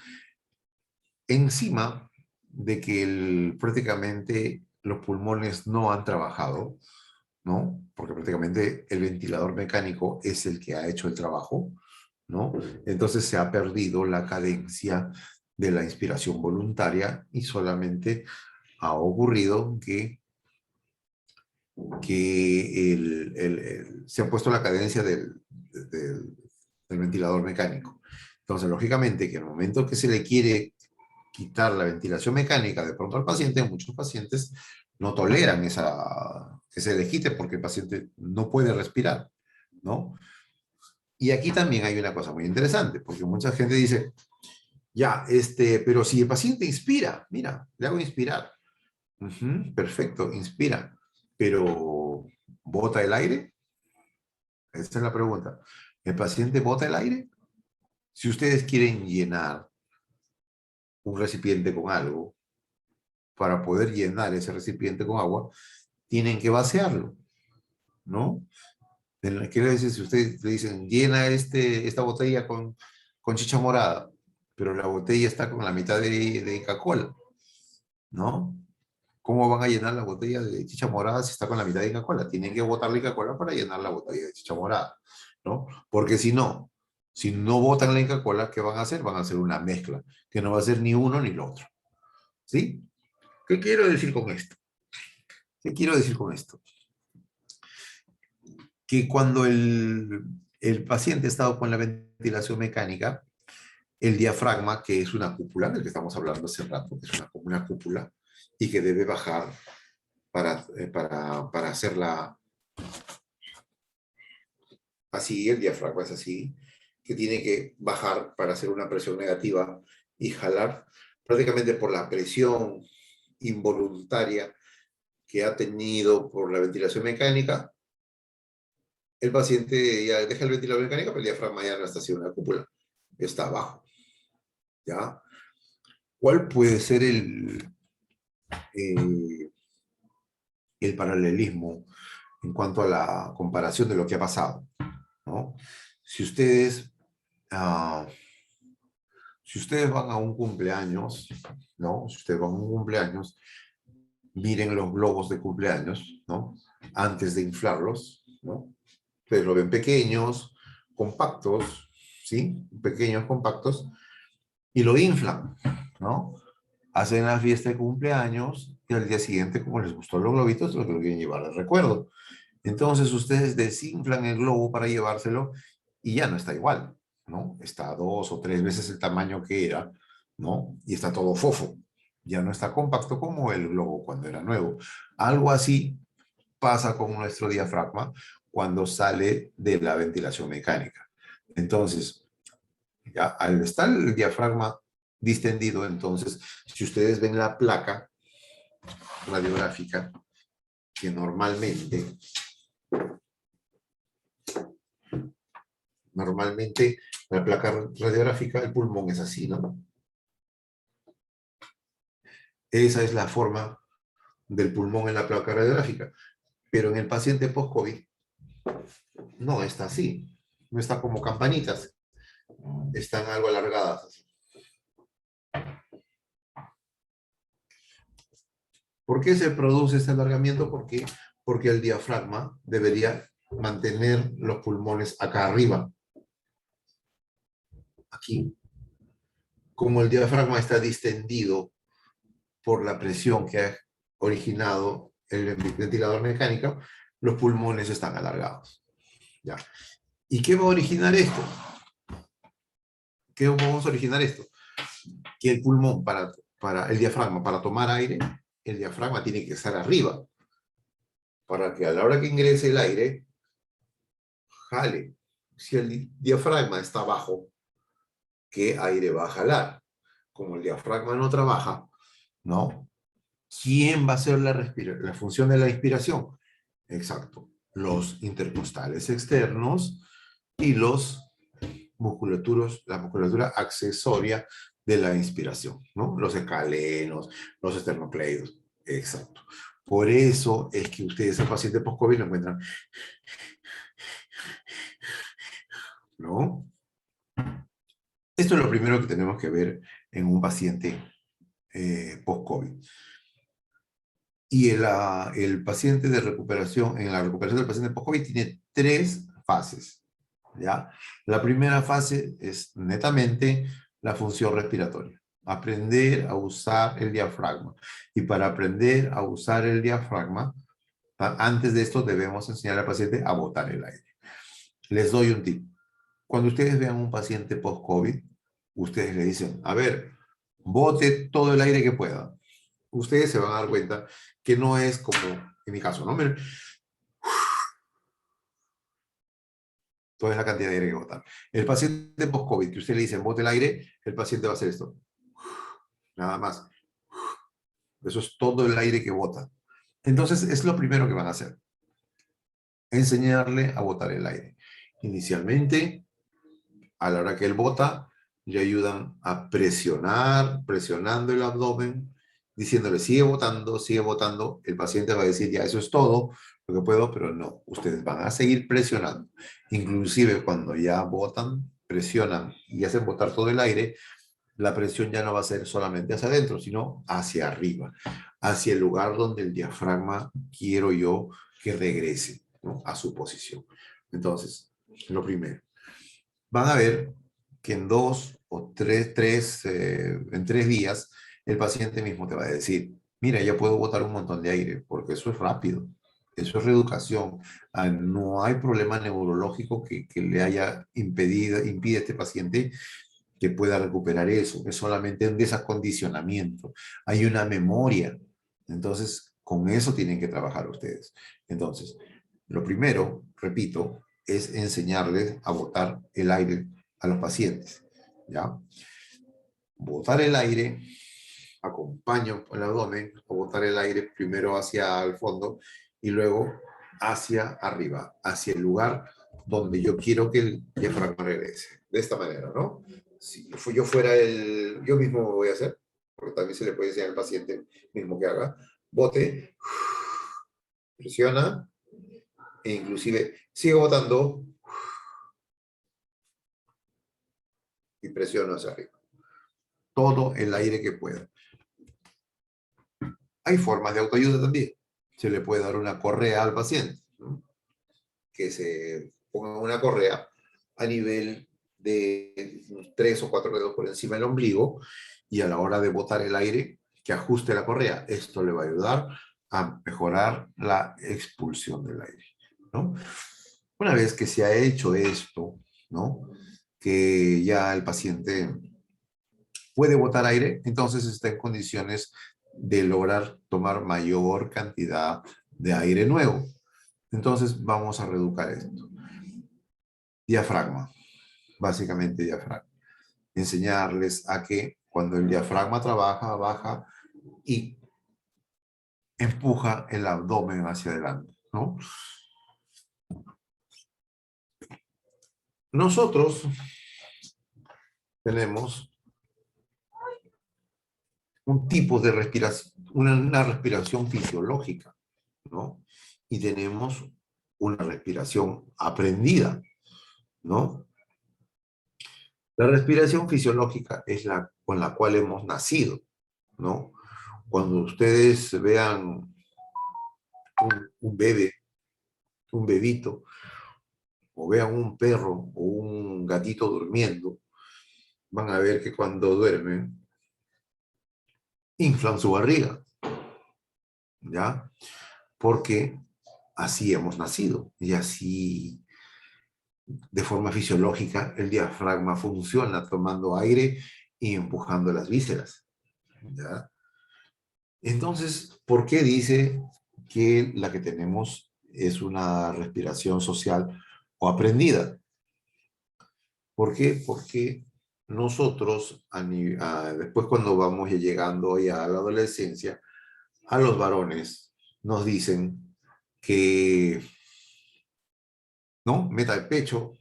S1: Encima de que prácticamente los pulmones no han trabajado, ¿no? Porque prácticamente el ventilador mecánico es el que ha hecho el trabajo, ¿no? Entonces se ha perdido la cadencia de la inspiración voluntaria y solamente ha ocurrido que se ha puesto la cadencia del ventilador mecánico. Entonces, lógicamente, que en el momento que se le quiere quitar la ventilación mecánica de pronto al paciente, muchos pacientes no toleran que se le quite porque el paciente no puede respirar, ¿no? Y aquí también hay una cosa muy interesante, porque mucha gente dice, ya, pero si el paciente inspira, mira, le hago inspirar. Perfecto, inspira, pero ¿bota el aire? Esa es la pregunta. ¿El paciente bota el aire? Si ustedes quieren llenar un recipiente con algo, para poder llenar ese recipiente con agua, tienen que vaciarlo, ¿no? Quiere decir, si ustedes le dicen, llena esta botella con chicha morada, pero la botella está con la mitad de Coca-Cola, ¿no? ¿Cómo van a llenar la botella de chicha morada si está con la mitad de Coca-Cola? Tienen que botar la Coca-Cola para llenar la botella de chicha morada, ¿no? Porque si no botan la Coca-Cola, ¿qué van a hacer? Van a hacer una mezcla, que no va a ser ni uno ni lo otro, ¿sí? ¿Qué quiero decir con esto? ¿Qué quiero decir con esto? Que cuando el paciente ha estado con la ventilación mecánica, el diafragma, que es una cúpula, del que estamos hablando hace rato, que es una cúpula, y que debe bajar para hacerla así, el diafragma es así, que tiene que bajar para hacer una presión negativa y jalar prácticamente por la presión involuntaria que ha tenido por la ventilación mecánica. El paciente ya deja el ventilador mecánico, pero el diafragma ya no está haciendo una cúpula, está abajo, ¿ya? ¿Cuál puede ser el paralelismo en cuanto a la comparación de lo que ha pasado, ¿no? Si ustedes van a un cumpleaños, ¿no? Si ustedes van a un cumpleaños, miren los globos de cumpleaños, ¿no? Antes de inflarlos, ¿no? Ustedes lo ven pequeños, compactos, ¿sí? Pequeños, compactos, y lo inflan, ¿no? Hacen la fiesta de cumpleaños y al día siguiente, como les gustó los globitos, lo que lo quieren llevar de recuerdo. Entonces ustedes desinflan el globo para llevárselo y ya no está igual, ¿no? Está 2 o 3 veces el tamaño que era, ¿no? Y está todo fofo. Ya no está compacto como el globo cuando era nuevo. Algo así pasa con nuestro diafragma cuando sale de la ventilación mecánica. Entonces, ya al estar el diafragma distendido, entonces, si ustedes ven la placa radiográfica, que normalmente la placa radiográfica, el pulmón es así, ¿no? Esa es la forma del pulmón en la placa radiográfica. Pero en el paciente post-COVID no está así. No está como campanitas. Están algo alargadas así. ¿Por qué se produce este alargamiento? Porque el diafragma debería mantener los pulmones acá arriba. Aquí. Como el diafragma está distendido por la presión que ha originado el ventilador mecánico, los pulmones están alargados. ¿Ya? ¿Y qué va a originar esto? ¿Qué vamos a originar esto? Que el pulmón, para el diafragma, para tomar aire, el diafragma tiene que estar arriba, para que a la hora que ingrese el aire, jale. Si el diafragma está abajo, ¿qué aire va a jalar? Como el diafragma no trabaja, ¿no? ¿Quién va a hacer la función de la inspiración? Exacto, los intercostales externos y la musculatura accesoria de la inspiración, ¿no? Los escalenos, los esternocleidos, exacto. Por eso es que ustedes al paciente post-COVID lo encuentran, ¿no? Esto es lo primero que tenemos que ver en un paciente post-COVID. Y el paciente de recuperación, en la recuperación del paciente post-COVID tiene 3 fases, ¿ya? La primera fase es netamente la función respiratoria. Aprender a usar el diafragma. Y para aprender a usar el diafragma, antes de esto debemos enseñar al paciente a botar el aire. Les doy un tip. Cuando ustedes vean un paciente post-COVID, ustedes le dicen, a ver, bote todo el aire que pueda. Ustedes se van a dar cuenta que no es como, en mi caso, ¿no? Toda es la cantidad de aire que botar. El paciente post-COVID, que usted le dice, bote el aire, el paciente va a hacer esto. Nada más. Eso es todo el aire que bota. Entonces, es lo primero que van a hacer. Enseñarle a botar el aire. Inicialmente, a la hora que él bota, le ayudan a presionando el abdomen, diciéndole, sigue botando. El paciente va a decir, ya, eso es todo lo que puedo, pero no. Ustedes van a seguir presionando. Inclusive cuando ya botan, presionan y hacen botar todo el aire, la presión ya no va a ser solamente hacia adentro, sino hacia arriba, hacia el lugar donde el diafragma quiero yo que regrese, ¿no? A su posición. Entonces, lo primero. Van a ver que en 2 o 3 días, el paciente mismo te va a decir, mira, ya puedo botar un montón de aire, porque eso es rápido, eso es reeducación. No hay problema neurológico que le haya impide a este paciente que pueda recuperar eso. Es solamente un desacondicionamiento. Hay una memoria. Entonces, con eso tienen que trabajar ustedes. Entonces, lo primero, repito, es enseñarles a botar el aire a los pacientes, ¿ya? Botar el aire, acompaño el abdomen, o botar el aire primero hacia el fondo y luego hacia arriba, hacia el lugar donde yo quiero que el diafragma regrese. De esta manera, ¿no? Si yo fuera yo mismo lo voy a hacer, porque también se le puede enseñar al paciente mismo que haga, bote, presiona, e inclusive sigue botando y presiona hacia arriba. Todo el aire que pueda. Hay formas de autoayuda también. Se le puede dar una correa al paciente, ¿no? Que se ponga una correa a nivel de 3 o 4 dedos por encima del ombligo y a la hora de botar el aire, que ajuste la correa. Esto le va a ayudar a mejorar la expulsión del aire, ¿no? Una vez que se ha hecho esto, ¿no? Que ya el paciente puede botar aire, entonces está en condiciones de lograr tomar mayor cantidad de aire nuevo. Entonces vamos a reeducar esto. Diafragma, básicamente diafragma. Enseñarles a que cuando el diafragma trabaja, baja y empuja el abdomen hacia adelante, ¿no? Nosotros tenemos un tipo de respiración, una respiración fisiológica, ¿no? Y tenemos una respiración aprendida, ¿no? La respiración fisiológica es la con la cual hemos nacido, ¿no? Cuando ustedes vean un bebé, un bebito, o vean un perro o un gatito durmiendo, van a ver que cuando duermen, inflan su barriga, ¿ya? Porque así hemos nacido y así de forma fisiológica el diafragma funciona tomando aire y empujando las vísceras, ¿ya? Entonces, ¿por qué dice que la que tenemos es una respiración social o aprendida? ¿Por qué? Porque nosotros, después cuando vamos ya llegando ya a la adolescencia, a los varones nos dicen que ¿no? Meta el pecho,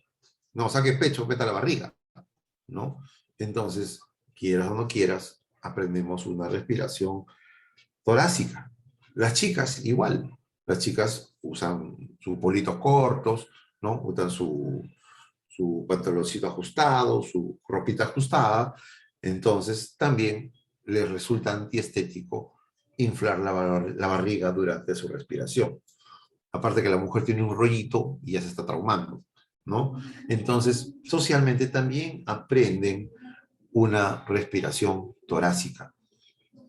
S1: no, saque el pecho, meta la barriga, ¿no? Entonces, quieras o no quieras, aprendemos una respiración torácica. Las chicas igual, las chicas usan sus politos cortos, ¿no? Usan su pantaloncito ajustado, su ropita ajustada, entonces también les resulta antiestético inflar la barriga durante su respiración. Aparte que la mujer tiene un rollito y ya se está traumando, ¿no? Entonces, socialmente también aprenden una respiración torácica,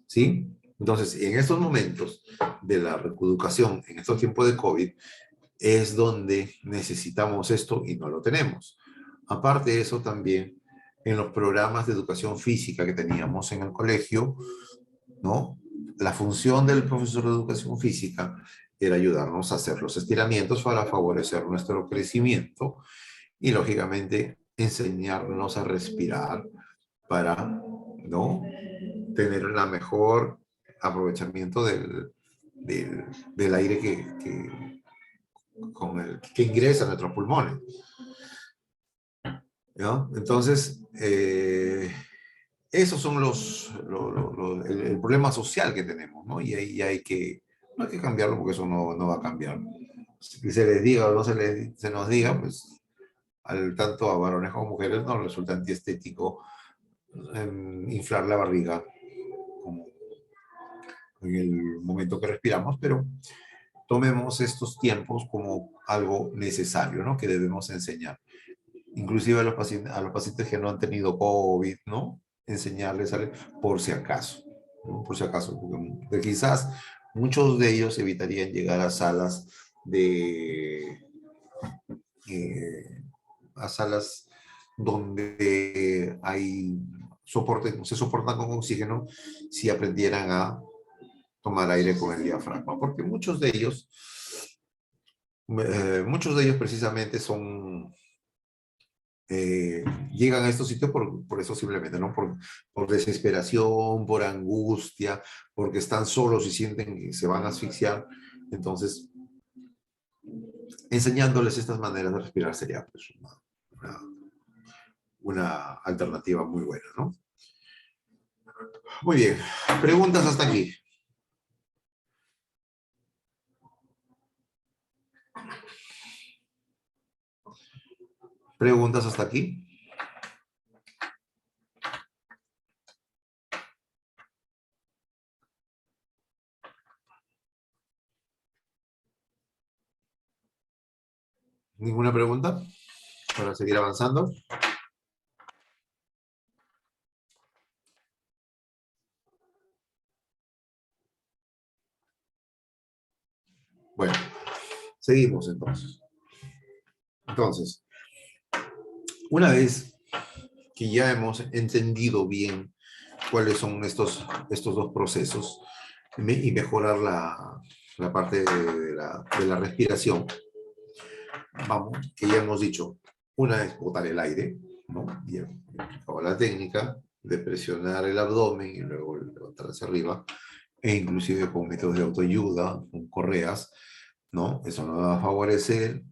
S1: ¿sí? Entonces, en estos momentos de la reeducación, en estos tiempos de COVID, es donde necesitamos esto y no lo tenemos. Aparte de eso, también en los programas de educación física que teníamos en el colegio, ¿no? La función del profesor de educación física era ayudarnos a hacer los estiramientos para favorecer nuestro crecimiento y, lógicamente, enseñarnos a respirar para, ¿no? Tener la mejor aprovechamiento del aire que ingresa a nuestros pulmones, ¿no? Entonces, esos son el problema social que tenemos, ¿no? Y ahí no hay que cambiarlo porque eso no va a cambiar. Si se les diga o no se nos diga, pues tanto a varones como mujeres nos resulta antiestético inflar la barriga como en el momento que respiramos, pero tomemos estos tiempos como algo necesario, ¿no? Que debemos enseñar. Inclusive a los pacientes que no han tenido COVID, ¿no? Enseñarles por si acaso, ¿no? Por si acaso, porque quizás muchos de ellos evitarían llegar a salas eh, a salas donde hay se soportan con oxígeno si aprendieran a tomar aire con el diafragma, porque muchos de ellos precisamente llegan a estos sitios por eso simplemente, ¿no? Por desesperación, por angustia, porque están solos y sienten que se van a asfixiar. Entonces, enseñándoles estas maneras de respirar sería pues, una, una alternativa muy buena, ¿no? Muy bien. Preguntas hasta aquí. ¿Preguntas hasta aquí? ¿Ninguna pregunta? Para seguir avanzando. Bueno, seguimos entonces. Entonces, una vez que ya hemos entendido bien cuáles son estos dos procesos y mejorar la parte de la respiración, vamos, que ya hemos dicho, una es botar el aire, ¿no? Y he explicado la técnica de presionar el abdomen y luego levantar hacia arriba, e inclusive con métodos de autoayuda, con correas, ¿no? Eso nos va a favorecer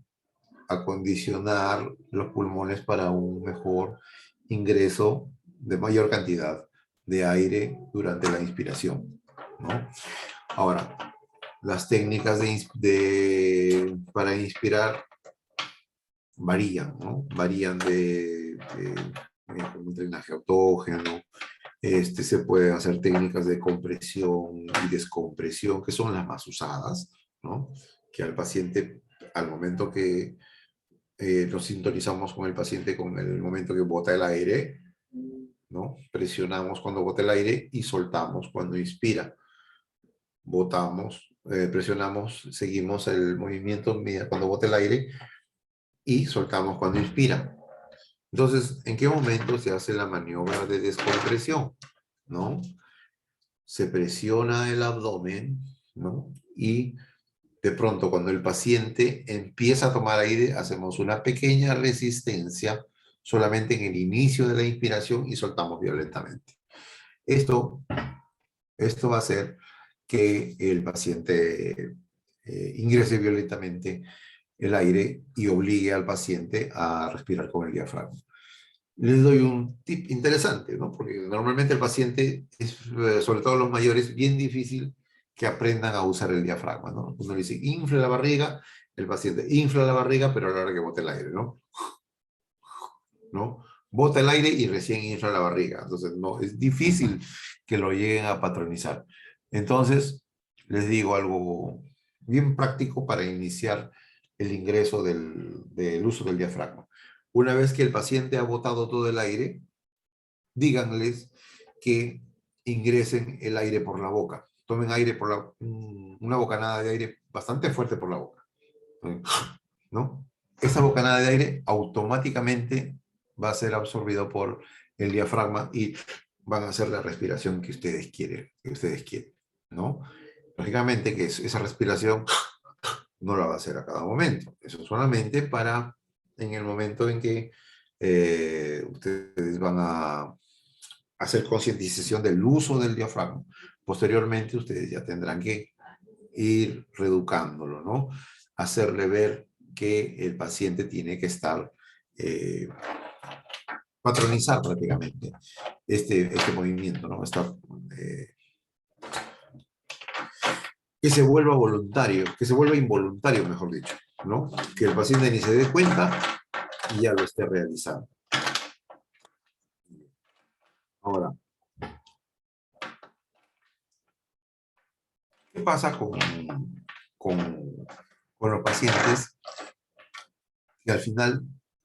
S1: acondicionar los pulmones para un mejor ingreso de mayor cantidad de aire durante la inspiración, ¿no? Ahora, las técnicas para inspirar varían, ¿no? Varían un drenaje autógeno, se puede hacer técnicas de compresión y descompresión, que son las más usadas, ¿no? Que al paciente, al momento que nos sintonizamos con el paciente con el momento que bota el aire, ¿no? Presionamos cuando bota el aire y soltamos cuando inspira. Botamos, presionamos, seguimos el movimiento cuando bota el aire y soltamos cuando inspira. Entonces, ¿en qué momento se hace la maniobra de descompresión? ¿No? Se presiona el abdomen, ¿no? Y de pronto, cuando el paciente empieza a tomar aire, hacemos una pequeña resistencia solamente en el inicio de la inspiración y soltamos violentamente. Esto va a hacer que el paciente ingrese violentamente el aire y obligue al paciente a respirar con el diafragma. Les doy un tip interesante, ¿no? Porque normalmente el paciente, sobre todo los mayores, bien difícil que aprendan a usar el diafragma, ¿no? Uno le dice, infla la barriga, el paciente infla la barriga, pero a la hora que bote el aire, ¿no? ¿No? Bota el aire y recién infla la barriga. Entonces, no, es difícil que lo lleguen a patronizar. Entonces, les digo algo bien práctico para iniciar el ingreso del uso del diafragma. Una vez que el paciente ha botado todo el aire, díganles que ingresen el aire por la boca. Tomen aire por una bocanada de aire bastante fuerte por la boca, ¿no? Esa bocanada de aire automáticamente va a ser absorbido por el diafragma y van a hacer la respiración que ustedes quieren, ¿no? Lógicamente que esa respiración no la va a hacer a cada momento. Eso solamente para en el momento en que ustedes van a hacer concientización del uso del diafragma. Posteriormente ustedes ya tendrán que ir reeducándolo, ¿no? Hacerle ver que el paciente tiene que estar patronizar prácticamente este movimiento, ¿no? Que se vuelva voluntario, que se vuelva involuntario, mejor dicho, ¿no? Que el paciente ni se dé cuenta y ya lo esté realizando. Ahora, ¿qué pasa con los pacientes que al final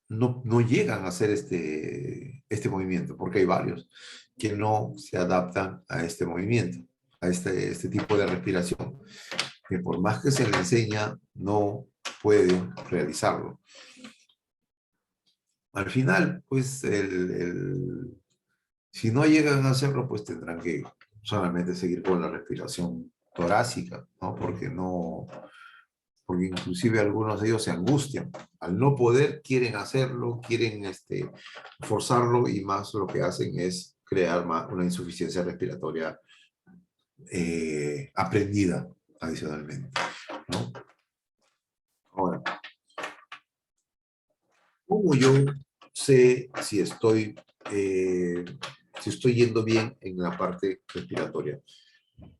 S1: no llegan a hacer este movimiento? Porque hay varios que no se adaptan a este movimiento, a este tipo de respiración, que por más que se le enseña, no pueden realizarlo. Al final, pues, si no llegan a hacerlo, pues tendrán que solamente seguir con la respiración torácica, ¿no? Porque inclusive algunos de ellos se angustian. Al no poder, quieren hacerlo, quieren forzarlo y más lo que hacen es crear una insuficiencia respiratoria aprendida adicionalmente, ¿no? Ahora, ¿cómo yo sé si estoy yendo bien en la parte respiratoria?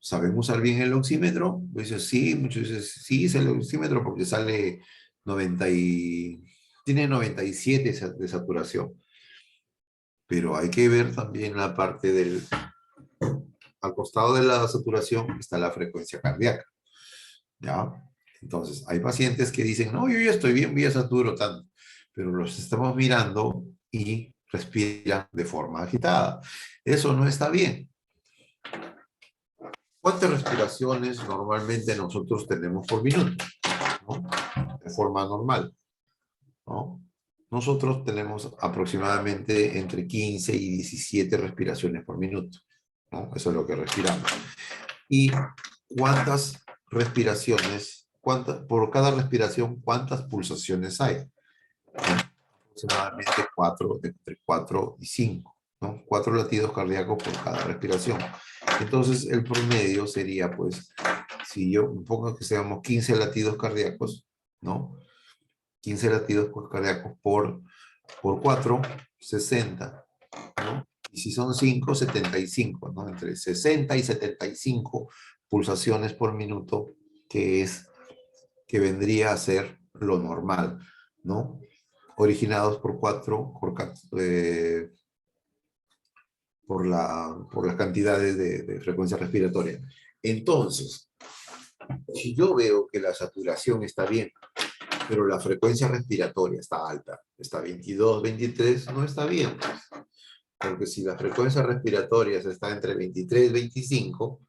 S1: ¿Saben usar bien el oxímetro? Pues sí, muchos dicen, sí, es el oxímetro porque sale tiene 97 de saturación. Pero hay que ver también la parte al costado de la saturación está la frecuencia cardíaca, ¿ya? Entonces, hay pacientes que dicen, no, yo ya estoy bien, ya saturo tanto, pero los estamos mirando y respiran de forma agitada. Eso no está bien. ¿Cuántas respiraciones normalmente nosotros tenemos por minuto? ¿No? De forma normal, ¿no? Nosotros tenemos aproximadamente entre 15 y 17 respiraciones por minuto, ¿no? Eso es lo que respiramos. ¿Y cuántas respiraciones, por cada respiración, cuántas pulsaciones hay? Aproximadamente entre 4 y 5, ¿no? 4 latidos cardíacos por cada respiración. Entonces, el promedio sería, pues, si yo pongo que seamos 15 latidos cardíacos, ¿no? 15 latidos cardíacos por 4, 60, ¿no? Y si son 5, 75, ¿no? Entre 60 y 75 pulsaciones por minuto, que vendría a ser lo normal, ¿no? Originados por las cantidades de frecuencia respiratoria. Entonces, si yo veo que la saturación está bien, pero la frecuencia respiratoria está alta, está 22, 23, no está bien, pues. Porque si la frecuencia respiratoria está entre 23 y 25,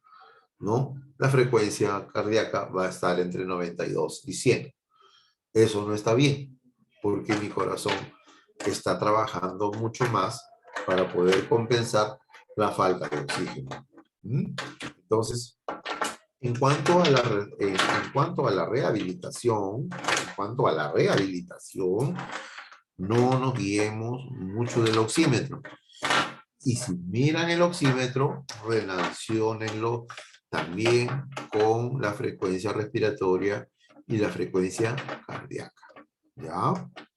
S1: ¿no? La frecuencia cardíaca va a estar entre 92 y 100. Eso no está bien, porque mi corazón está trabajando mucho más para poder compensar la falta de oxígeno. Entonces, en cuanto a la rehabilitación, no nos guiemos mucho del oxímetro. Y si miran el oxímetro, relaciónenlo también con la frecuencia respiratoria y la frecuencia cardíaca. ¿Ya?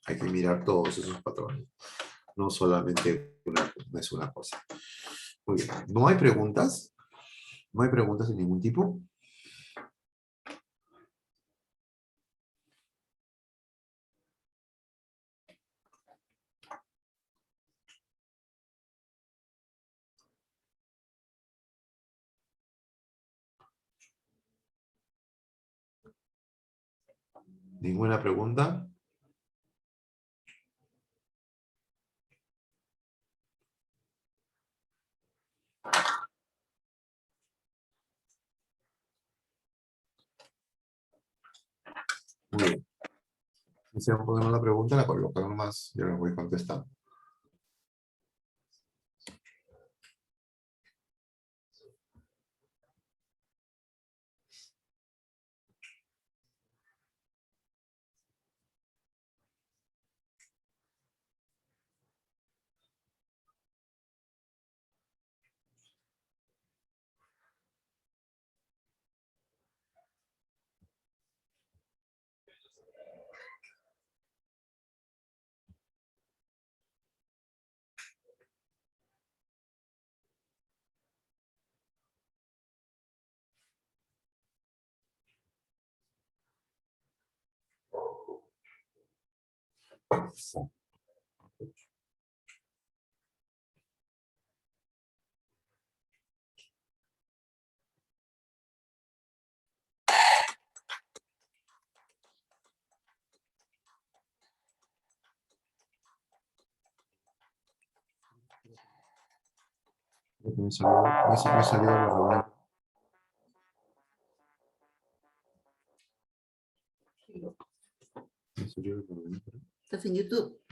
S1: Hay que mirar todos esos patrones. No solamente no es una cosa. Muy bien. ¿No hay preguntas? ¿No hay preguntas de ningún tipo? ¿Ninguna pregunta? Muy bien. Si se van a poner una pregunta, la colocan nomás, yo la voy contestando. Me salió la reunión. Me salió la reunión.
S5: Estás en YouTube.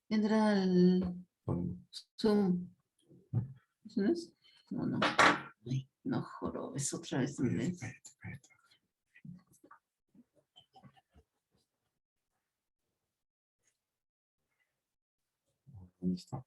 S5: Entra al
S1: ¿Dónde?
S5: Zoom. ¿Eso no es? No, no. Ay, no, joro, es otra vez.
S1: Espérate. ¿Dónde está?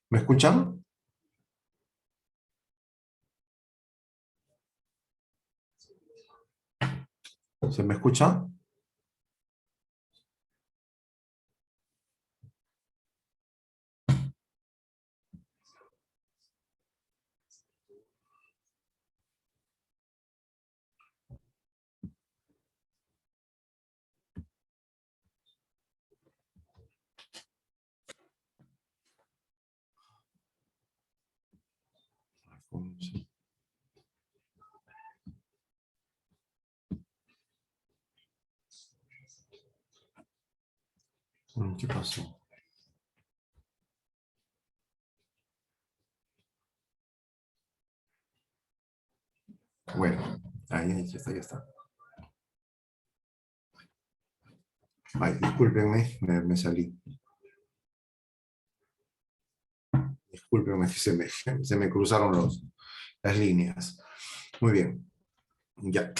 S1: ¿Me escuchan? ¿Se me escucha? ¿Qué pasó? Bueno, ahí ya está, ya está. Ay, discúlpenme, me salí. Discúlpenme que se me cruzaron las líneas. Muy bien, ya.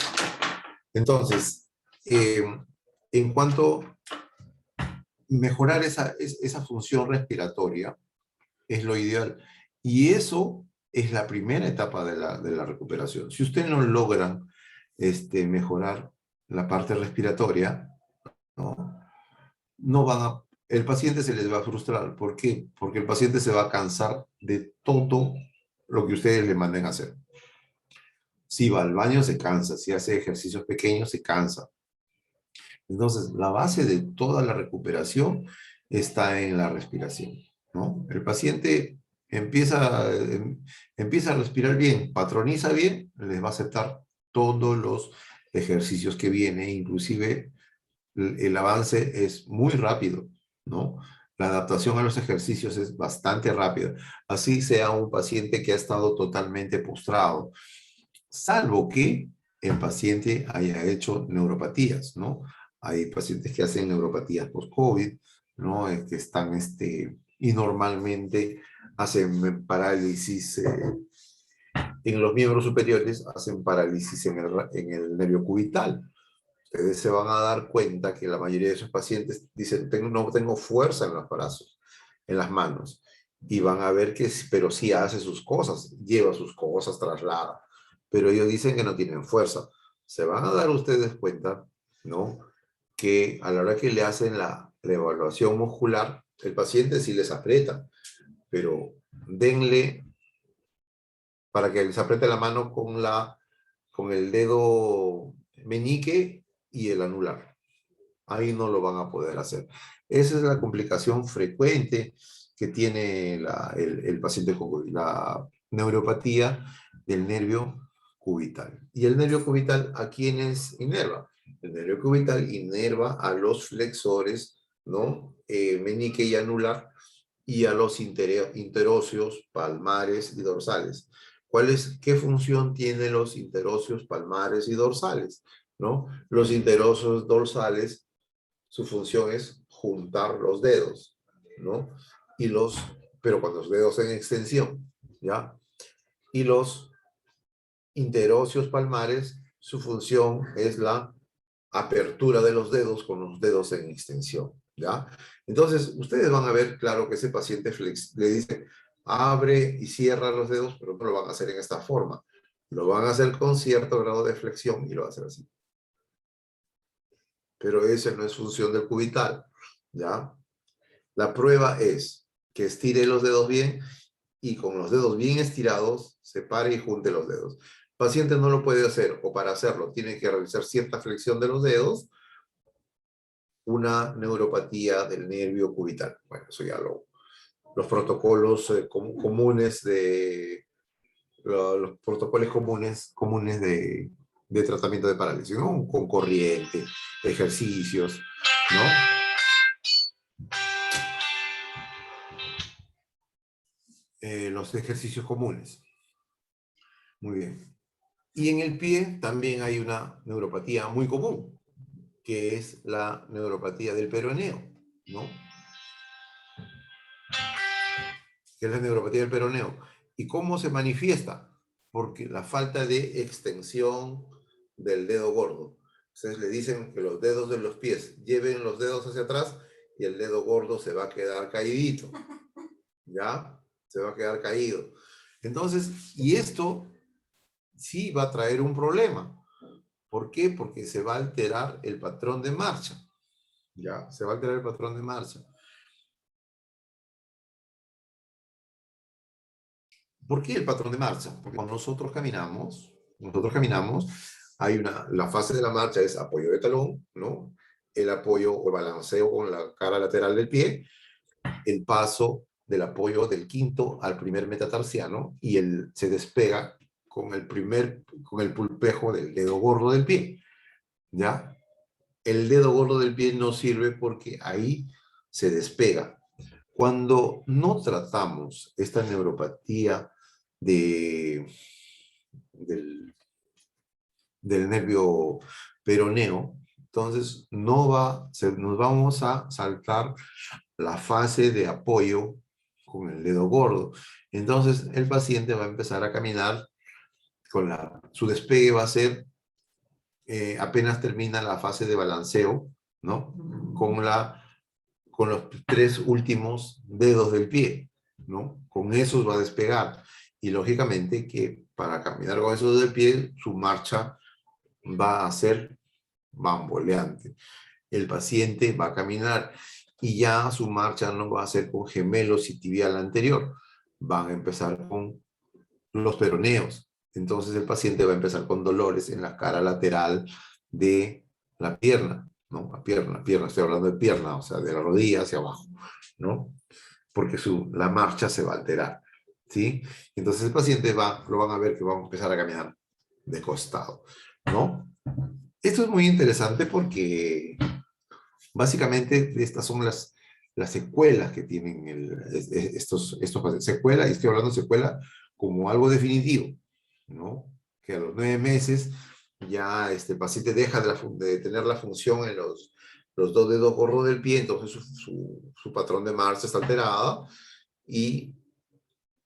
S1: Entonces, en cuanto a mejorar esa función respiratoria, es lo ideal. Y eso es la primera etapa de la recuperación. Si ustedes no logran mejorar la parte respiratoria, ¿no? El paciente se les va a frustrar. ¿Por qué? Porque el paciente se va a cansar de todo lo que ustedes le manden a hacer. Si va al baño, se cansa. Si hace ejercicios pequeños, se cansa. Entonces, la base de toda la recuperación está en la respiración, ¿no? El paciente empieza a respirar bien, patroniza bien, les va a aceptar todos los ejercicios que vienen, inclusive el avance es muy rápido, ¿no? La adaptación a los ejercicios es bastante rápida. Así sea un paciente que ha estado totalmente postrado, salvo que el paciente haya hecho neuropatías, ¿no? Hay pacientes que hacen neuropatías post-COVID, ¿no? Que están, y normalmente hacen parálisis en los miembros superiores hacen parálisis en el nervio cubital. Ustedes se van a dar cuenta que la mayoría de esos pacientes dicen, no tengo fuerza en los brazos, en las manos. Y van a ver que, pero sí hace sus cosas, lleva sus cosas, traslada. Pero ellos dicen que no tienen fuerza. Se van a dar ustedes cuenta, ¿no? Que a la hora que le hacen la evaluación muscular, el paciente sí les aprieta, pero denle para que les apriete la mano con el dedo meñique y el anular. Ahí no lo van a poder hacer. Esa es la complicación frecuente que tiene el paciente con la neuropatía del nervio cubital. ¿Y el nervio cubital a quiénes inerva? El nervio cubital inerva a los flexores, ¿no? Meñique y anular, y a los interóseos palmares y dorsales. ¿Qué función tienen los interóseos palmares y dorsales? ¿No? Los interóseos dorsales, su función es juntar los dedos, ¿no? Pero con los dedos en extensión, ¿ya? Y los interóseos palmares, su función es la apertura de los dedos con los dedos en extensión, ¿ya? Entonces, ustedes van a ver, claro, que ese paciente le dice, abre y cierra los dedos, pero no lo van a hacer en esta forma. Lo van a hacer con cierto grado de flexión y lo van a hacer así. Pero esa no es función del cubital, ¿ya? La prueba es que estire los dedos bien y con los dedos bien estirados, separe y junte los dedos. El paciente no lo puede hacer, o para hacerlo tiene que realizar cierta flexión de los dedos, una neuropatía del nervio cubital. Bueno, eso ya los protocolos comunes de los protocolos comunes de tratamiento de parálisis, ¿no? Con corriente, ejercicios, ¿no? Los ejercicios comunes. Muy bien. Y en el pie también hay una neuropatía muy común, que es la neuropatía del peroneo, ¿no? Que es la neuropatía del peroneo. ¿Y cómo se manifiesta? Porque la falta de extensión del dedo gordo. Ustedes le dicen que los dedos de los pies lleven los dedos hacia atrás y el dedo gordo se va a quedar caídito. ¿Ya? Se va a quedar caído. Entonces, y esto sí va a traer un problema. ¿Por qué? Porque se va a alterar el patrón de marcha. ¿Ya? Se va a alterar el patrón de marcha. ¿Por qué el patrón de marcha? Porque cuando nosotros caminamos, la fase de la marcha es apoyo de talón, ¿no? El apoyo o el balanceo con la cara lateral del pie, el paso del apoyo del quinto al primer metatarsiano y se despega con el pulpejo del dedo gordo del pie, ¿ya? El dedo gordo del pie no sirve porque ahí se despega. Cuando no tratamos esta neuropatía del nervio peroneo, entonces nos vamos a saltar la fase de apoyo con el dedo gordo. Entonces el paciente va a empezar a caminar, su despegue va a ser apenas termina la fase de balanceo, ¿no? Con los 3 últimos dedos del pie, ¿no? Con esos va a despegar. Y lógicamente que para caminar con esos del pie, su marcha va a ser bamboleante. El paciente va a caminar y ya su marcha no va a ser con gemelos y tibial anterior. Van a empezar con los peroneos. Entonces el paciente va a empezar con dolores en la cara lateral de la pierna, ¿no? La pierna, estoy hablando de pierna, o sea, de la rodilla hacia abajo, ¿no? Porque la marcha se va a alterar, ¿sí? Entonces el paciente lo van a ver que va a empezar a caminar de costado, ¿no? Esto es muy interesante porque básicamente estas son las secuelas que tienen estos pacientes. Secuela, y estoy hablando de secuela como algo definitivo, ¿no? Que a los 9 meses ya el paciente deja de tener la función en los 2 dedos gordos del pie, entonces su patrón de marcha está alterado y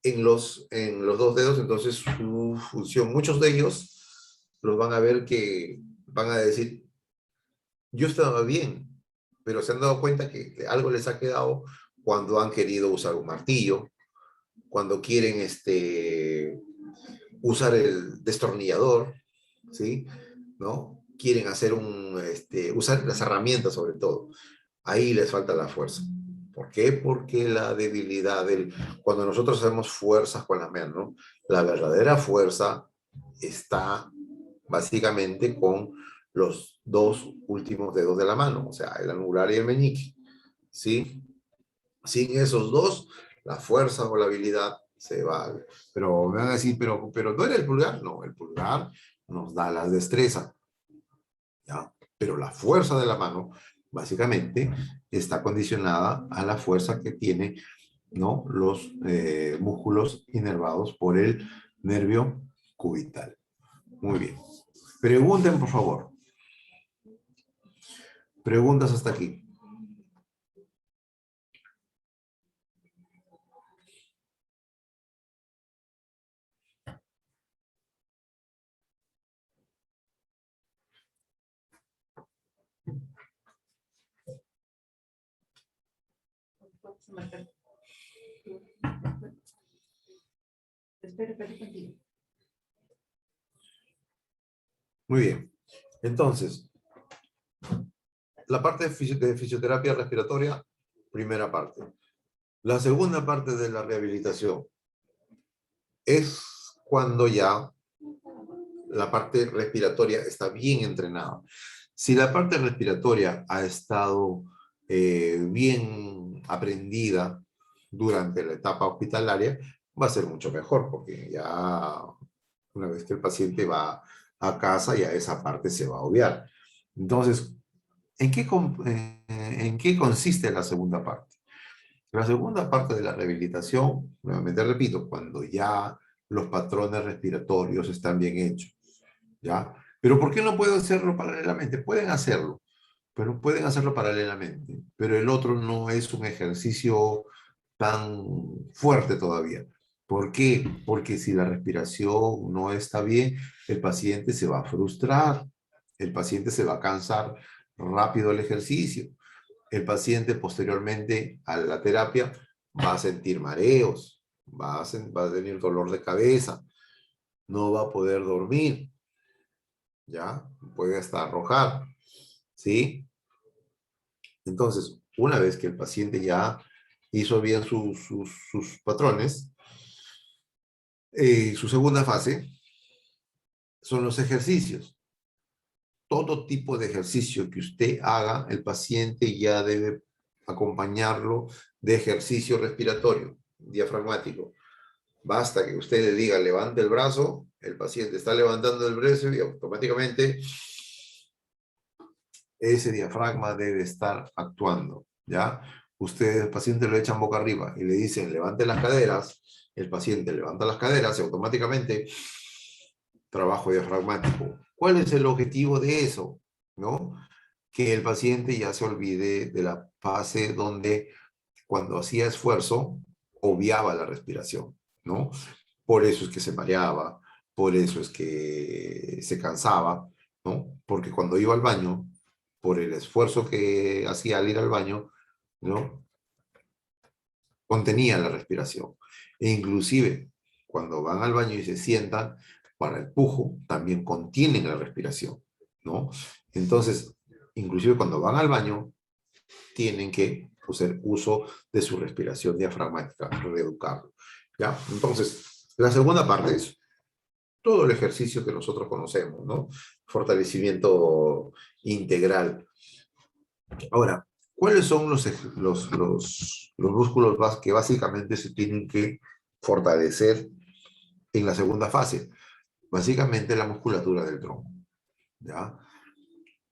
S1: en los dos dedos, entonces su función, muchos de ellos los van a ver que van a decir, yo estaba bien, pero se han dado cuenta que algo les ha quedado cuando han querido usar un martillo, cuando quieren usar el destornillador, ¿sí? ¿No? Quieren hacer usar las herramientas sobre todo. Ahí les falta la fuerza. ¿Por qué? Porque la debilidad cuando nosotros hacemos fuerzas con la mano, la verdadera fuerza está básicamente con los dos últimos dedos de la mano, o sea, el anular y el meñique, ¿sí? Sin esos dos, la fuerza o la habilidad se va. Pero me van a decir, pero ¿no era el pulgar? No, el pulgar nos da la destreza, ¿ya? Pero la fuerza de la mano, básicamente, está condicionada a la fuerza que tiene, ¿no? Los músculos inervados por el nervio cubital. Muy bien. Pregunten, por favor. Preguntas hasta aquí. Muy bien. Entonces, la parte de fisioterapia respiratoria, primera parte. La segunda parte de la rehabilitación es cuando ya la parte respiratoria está bien entrenada. Si la parte respiratoria ha estado bien aprendida durante la etapa hospitalaria, va a ser mucho mejor, porque ya una vez que el paciente va a casa, ya esa parte se va a obviar. Entonces, ¿en qué consiste la segunda parte? La segunda parte de la rehabilitación, nuevamente repito, cuando ya los patrones respiratorios están bien hechos, ¿ya? Pero ¿por qué no pueden hacerlo paralelamente? Pueden hacerlo, pero pueden hacerlo paralelamente. Pero el otro no es un ejercicio tan fuerte todavía. ¿Por qué? Porque si la respiración no está bien, el paciente se va a frustrar, el paciente se va a cansar rápido el ejercicio. El paciente posteriormente a la terapia va a sentir mareos, va a tener dolor de cabeza, no va a poder dormir, ¿ya? Puede hasta arrojar, ¿sí? Entonces, una vez que el paciente ya hizo bien sus patrones, su segunda fase son los ejercicios. Todo tipo de ejercicio que usted haga, el paciente ya debe acompañarlo de ejercicio respiratorio, diafragmático. Basta que usted le diga, levante el brazo, el paciente está levantando el brazo y automáticamente ese diafragma debe estar actuando, ¿ya? Ustedes, el paciente lo echan boca arriba y le dicen, levante las caderas, el paciente levanta las caderas y automáticamente trabajo diafragmático. ¿Cuál es el objetivo de eso? ¿No? Que el paciente ya se olvide de la fase donde cuando hacía esfuerzo obviaba la respiración, ¿no? Por eso es que se mareaba, por eso es que se cansaba, ¿no? Porque cuando iba al baño, por el esfuerzo que hacía al ir al baño, ¿no? Contenía la respiración. E inclusive, cuando van al baño y se sientan, para el pujo, también contienen la respiración, ¿no? Entonces, inclusive cuando van al baño, tienen que hacer uso de su respiración diafragmática, reeducarlo, ¿ya? Entonces, la segunda parte es todo el ejercicio que nosotros conocemos, ¿no? Fortalecimiento integral. Ahora, ¿cuáles son los músculos que básicamente se tienen que fortalecer en la segunda fase? Básicamente la musculatura del tronco, ¿ya?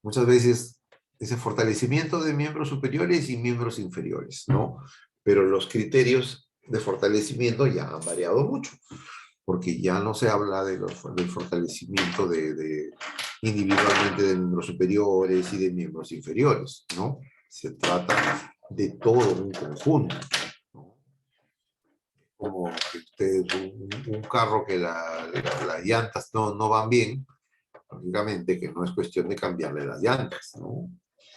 S1: Muchas veces ese fortalecimiento de miembros superiores y miembros inferiores, ¿no? Pero los criterios de fortalecimiento ya han variado mucho, porque ya no se habla del fortalecimiento individualmente de miembros superiores y de miembros inferiores, ¿no? Se trata de todo un conjunto, ¿no? como que ustedes, un carro que las llantas no van bien, lógicamente que no es cuestión de cambiarle las llantas, ¿no?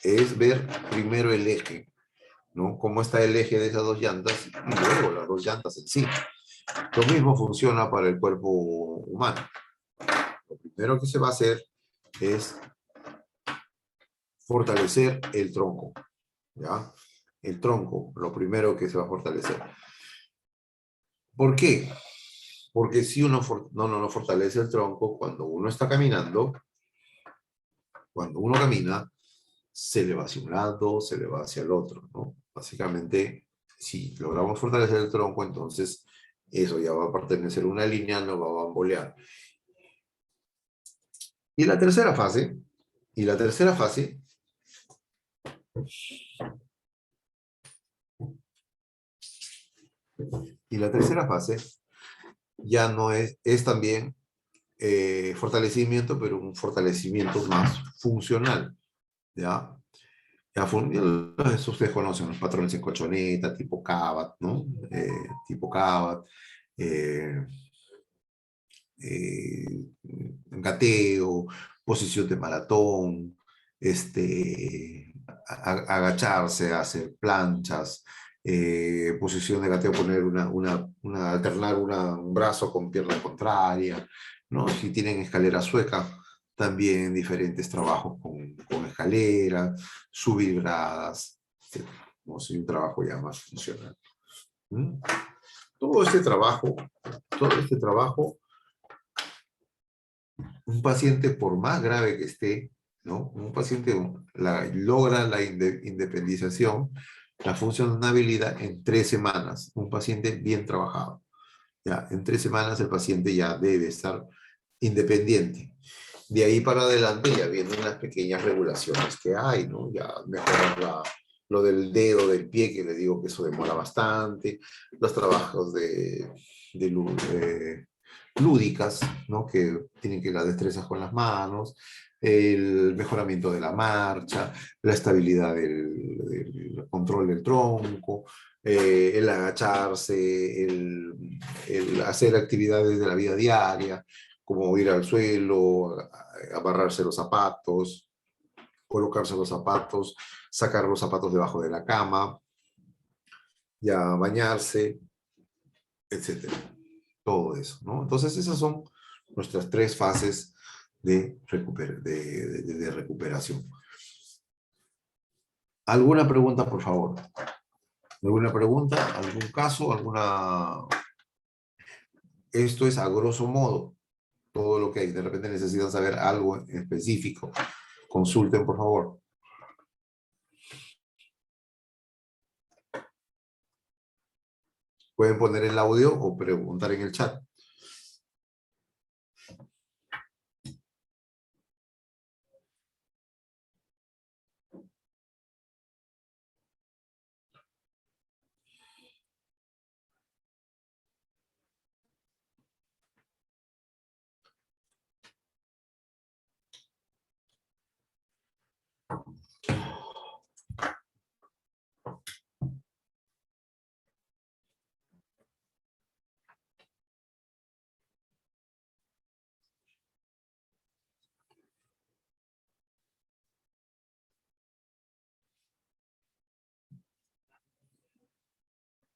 S1: Es ver primero el eje, ¿no? Cómo está el eje de esas dos llantas y luego las dos llantas en sí. Lo mismo funciona para el cuerpo humano. Lo primero que se va a hacer es fortalecer el tronco, ¿ya? El tronco, lo primero que se va a fortalecer. ¿Por qué? Porque si uno no fortalece el tronco, cuando uno está caminando, cuando uno camina, se le va hacia un lado, se le va hacia el otro, ¿no? Básicamente, si logramos fortalecer el tronco, entonces eso ya va a pertenecer a una línea, no va a bambolear. Y la tercera fase, ya no es también fortalecimiento, pero un fortalecimiento más funcional, ¿ya? Eso ustedes conocen, los patrones en colchoneta, tipo Kabat, ¿no? Tipo Kabat, gateo, posición de maratón, agacharse, hacer planchas, posición de gateo, poner alternar un brazo con pierna contraria, ¿no? Si tienen escalera sueca, también diferentes trabajos con escalera, subir gradas, etc. ¿No? Si un trabajo ya más funcional. ¿Mm? Todo este trabajo, un paciente, por más grave que esté, ¿no? Un paciente logra la independización, la funcionabilidad en 3 semanas. Un paciente bien trabajado. Ya, en 3 semanas el paciente ya debe estar independiente. De ahí para adelante ya vienen las pequeñas regulaciones que hay, ¿no? Ya mejorar lo del dedo del pie, que le digo que eso demora bastante, los trabajos de lúdicas, ¿no? Que tienen que las destrezas con las manos, el mejoramiento de la marcha, la estabilidad del control del tronco, el agacharse, el hacer actividades de la vida diaria, como ir al suelo, amarrarse los zapatos, colocarse los zapatos, sacar los zapatos debajo de la cama, ya bañarse, etcétera. Todo eso, ¿no? Entonces esas son nuestras 3 fases de recuperación. ¿Alguna pregunta, por favor? ¿Alguna pregunta? ¿Algún caso? ¿Alguna...? Esto es a grosso modo todo lo que hay. De repente necesitan saber algo específico. Consulten, por favor. Pueden poner el audio o preguntar en el chat.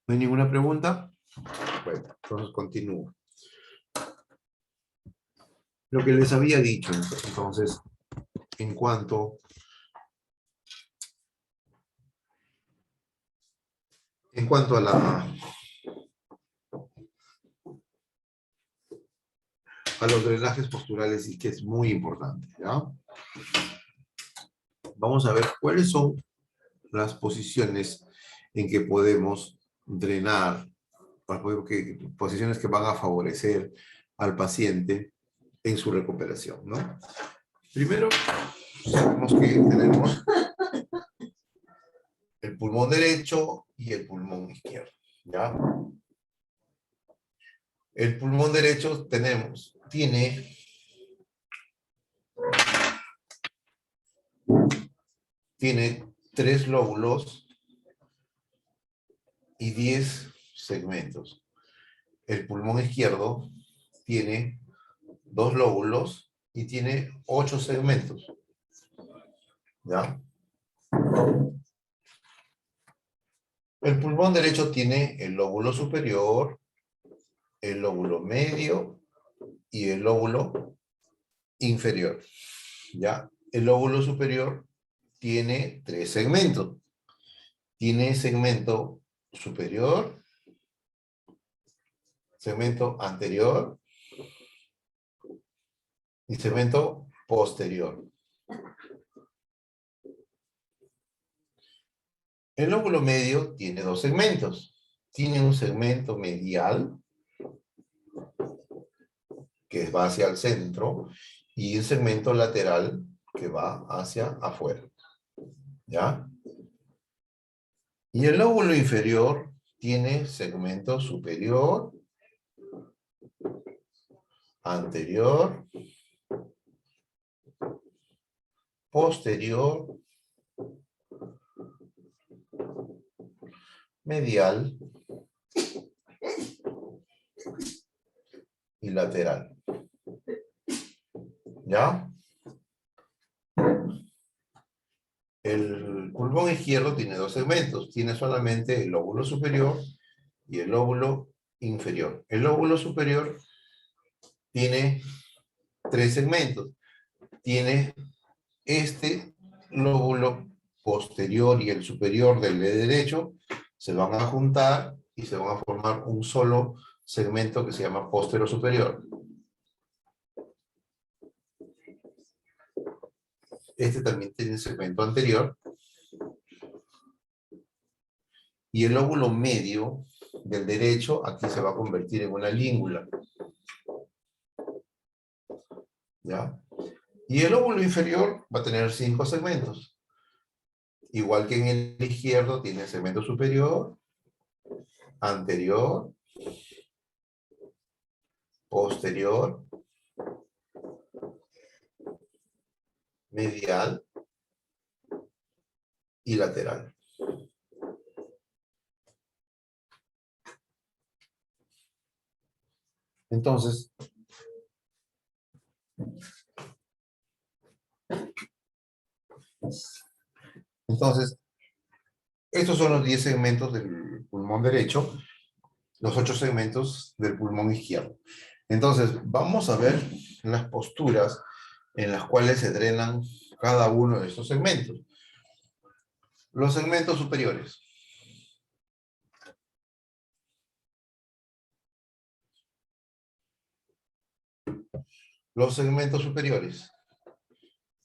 S1: ¿No hay ninguna pregunta? Bueno, entonces continúo. Lo que les había dicho, entonces, en cuanto a los drenajes posturales, y que es muy importante, ¿ya? Vamos a ver cuáles son las posiciones en que podemos drenar, posiciones que van a favorecer al paciente en su recuperación, ¿no? Primero, sabemos que tenemos el pulmón derecho y el pulmón izquierdo, ¿ya? El pulmón derecho tiene tiene 3 lóbulos y 10 segmentos. el pulmón izquierdo tiene 2 lóbulos y tiene 8 segmentos. ¿Ya? El pulmón derecho tiene el lóbulo superior, el lóbulo medio y el lóbulo inferior. ¿Ya? El lóbulo superior tiene 3 segmentos. Tiene segmento superior, segmento anterior y segmento posterior. El lóbulo medio tiene 2 segmentos. Tiene un segmento medial, que va hacia el centro, y un segmento lateral, que va hacia afuera. ¿Ya? Y el lóbulo inferior tiene segmento superior, anterior, posterior, medial y lateral. ¿Ya? El pulmón izquierdo tiene 2 segmentos. Tiene solamente el lóbulo superior y el lóbulo inferior. El lóbulo superior tiene 3 segmentos. Tiene este lóbulo posterior y el superior del derecho, se van a juntar y se van a formar un solo segmento que se llama póstero superior. Este también tiene segmento anterior. Y el lóbulo medio del derecho aquí se va a convertir en una língula. ¿Ya? Y el lóbulo inferior va a tener 5 segmentos. Igual que en el izquierdo tiene segmento superior, anterior, posterior, medial y lateral. Entonces, estos son los 10 segmentos del pulmón derecho, los 8 segmentos del pulmón izquierdo. Entonces, vamos a ver las posturas en las cuales se drenan cada uno de estos segmentos. Los segmentos superiores. Los segmentos superiores.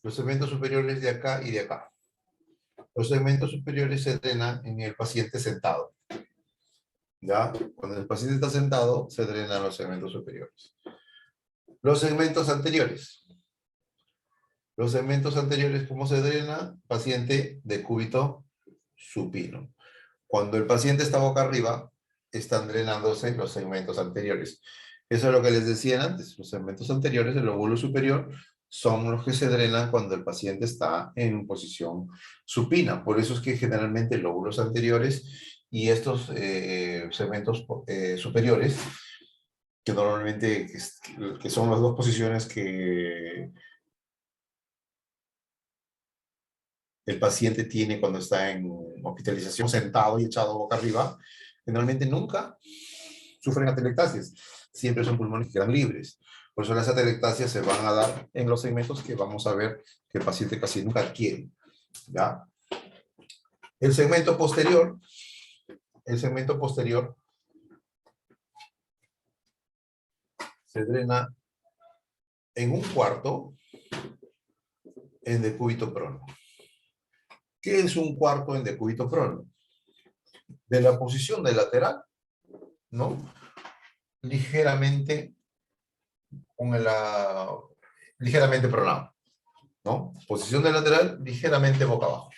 S1: Los segmentos superiores de acá y de acá. Los segmentos superiores se drenan en el paciente sentado. ¿Ya? Cuando el paciente está sentado, se drenan los segmentos superiores. Los segmentos anteriores. Los segmentos anteriores, ¿cómo se drena? Paciente de cúbito supino. Cuando el paciente está boca arriba, están drenándose los segmentos anteriores. Eso es lo que les decía antes. Los segmentos anteriores del lóbulo superior son los que se drenan cuando el paciente está en posición supina. Por eso es que generalmente lóbulos anteriores y estos segmentos superiores, que normalmente que son las dos posiciones que el paciente tiene cuando está en hospitalización sentado y echado boca arriba, generalmente nunca sufren atelectasias. Siempre son pulmones que quedan libres. Por eso las atelectasias se van a dar en los segmentos que vamos a ver que el paciente casi nunca adquiere. ¿Ya? El segmento posterior se drena en un cuarto en decúbito prono. ¿Qué es un cuarto en decúbito prono? De la posición de lateral, ¿no? Ligeramente ligeramente pronado, ¿no? Posición de lateral, ligeramente boca abajo.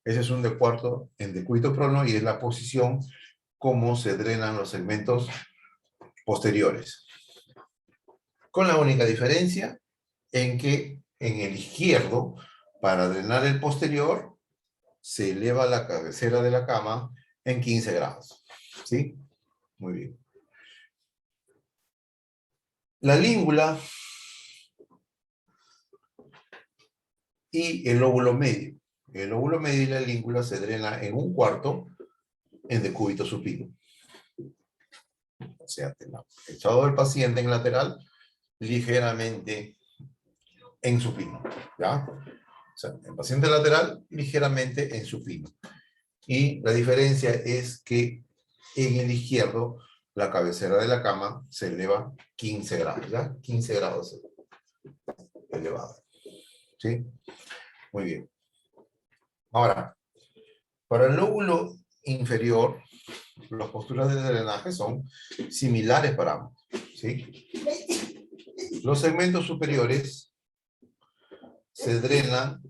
S1: Ese es un de cuarto en decúbito prono y es la posición como se drenan los segmentos posteriores. Con la única diferencia en que en el izquierdo, para drenar el posterior, se eleva la cabecera de la cama en 15 grados. ¿Sí? Muy bien. La língula y el lóbulo medio. El lóbulo medio y la língula se drena en un cuarto en decúbito supino. O sea, echado del paciente en lateral, ligeramente en supino. ¿Ya? O sea, el paciente lateral, ligeramente en supino. Y la diferencia es que en el izquierdo, la cabecera de la cama se eleva 15 grados, ¿ya? 15 grados elevada. ¿Sí? Muy bien. Ahora, para el lóbulo inferior, las posturas de drenaje son similares para ambos, ¿sí? Los segmentos superiores se drenan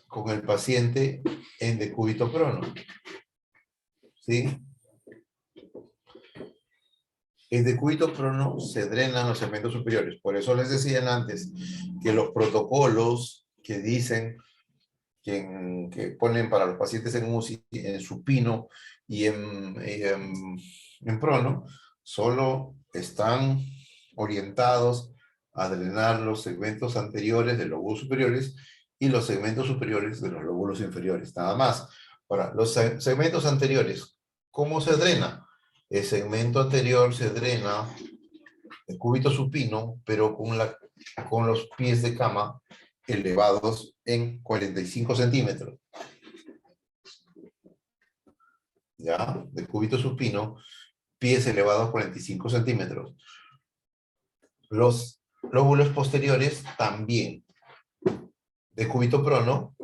S1: con el paciente en decúbito prono, ¿sí? En decúbito prono se drenan los segmentos superiores. Por eso les decían antes que los protocolos que dicen que ponen para los pacientes en UCI, en supino y en prono, solo están orientados a drenar los segmentos anteriores de los lóbulos superiores y los segmentos superiores de los lóbulos inferiores, nada más. Ahora, los segmentos anteriores, ¿cómo se drena? El segmento anterior se drena el cúbito supino, pero con los pies de cama elevados en 45 centímetros. ¿Ya? De cúbito supino, pies elevados 45 centímetros. Los lóbulos posteriores también. De cúbito prono,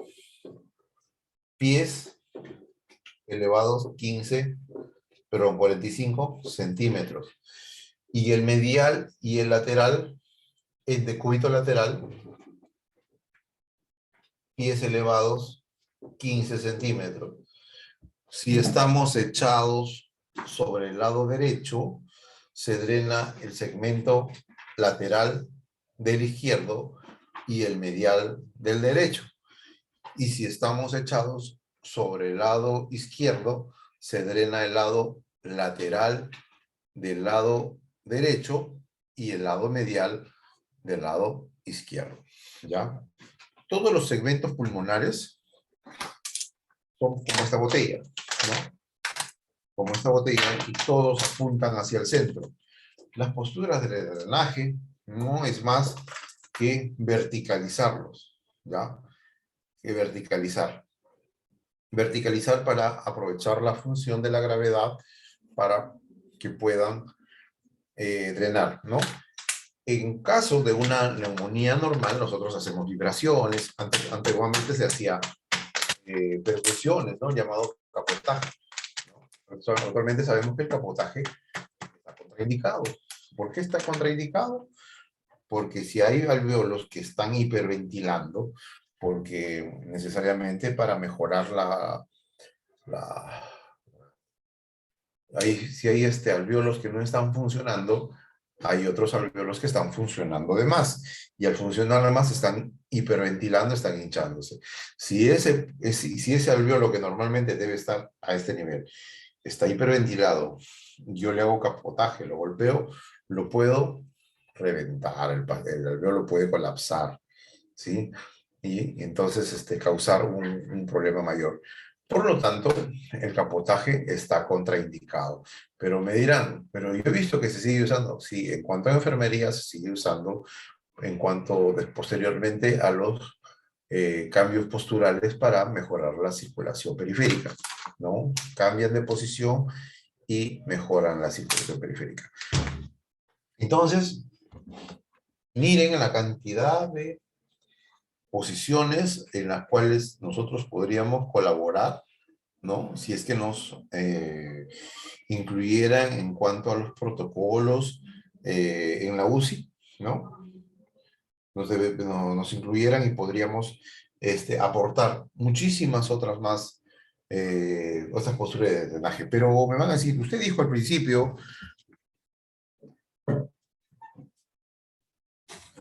S1: pies elevados 45 centímetros. Y el medial y el lateral, el de cúbito lateral, pies elevados 15 centímetros. Si estamos echados sobre el lado derecho, se drena el segmento lateral del izquierdo y el medial del derecho. Y si estamos echados sobre el lado izquierdo, se drena el lado lateral del lado derecho y el lado medial del lado izquierdo. ¿Ya? Todos los segmentos pulmonares son como esta botella, ¿no? Como esta botella, y todos apuntan hacia el centro. Las posturas de drenaje no es más que verticalizarlos, ¿ya? Que verticalizar. Verticalizar para aprovechar la función de la gravedad para que puedan drenar, ¿no? En caso de una neumonía normal, nosotros hacemos vibraciones. Antiguamente se hacía percusiones, ¿no? Llamado capotaje, ¿no? Actualmente sabemos que el capotaje está contraindicado. ¿Por qué está contraindicado? Porque si hay alvéolos que están hiperventilando, porque necesariamente para mejorar si hay alvéolos que no están funcionando, hay otros alvéolos que están funcionando de más. Y al funcionar de más están hiperventilando, están hinchándose. Si ese alvéolo que normalmente debe estar a este nivel está hiperventilado, yo le hago capotaje, lo golpeo, lo puedo reventar, el alvéolo puede colapsar, ¿sí? Y entonces causar un problema mayor. Por lo tanto, el capotaje está contraindicado. Pero me dirán, pero yo he visto que se sigue usando. Sí, en cuanto a enfermería se sigue usando, en cuanto posteriormente a los cambios posturales para mejorar la circulación periférica, ¿no? Cambian de posición y mejoran la circulación periférica. Entonces, miren la cantidad de posiciones en las cuales nosotros podríamos colaborar, ¿no? Si es que nos incluyeran en cuanto a los protocolos en la UCI, ¿no? Nos incluyeran y podríamos aportar muchísimas otras más, otras posturas de drenaje. Pero me van a decir, usted dijo al principio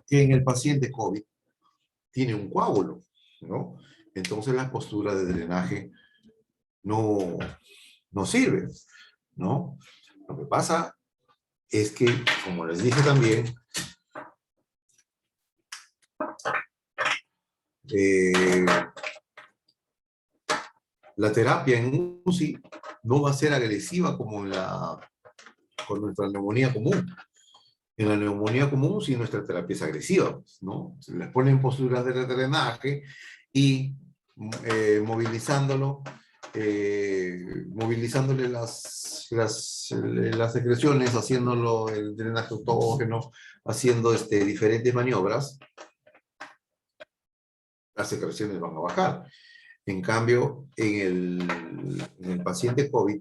S1: que en el paciente COVID tiene un coágulo, ¿no? Entonces las posturas de drenaje no sirven, ¿no? Lo que pasa es que, como les dije también, La terapia en UCI no va a ser agresiva como con nuestra neumonía común. En la neumonía común, sí, nuestra terapia es agresiva, ¿no? Se les ponen posturas de drenaje y movilizándole las secreciones, haciéndolo el drenaje autógeno, haciendo diferentes maniobras, las secreciones van a bajar. En cambio, en el paciente COVID,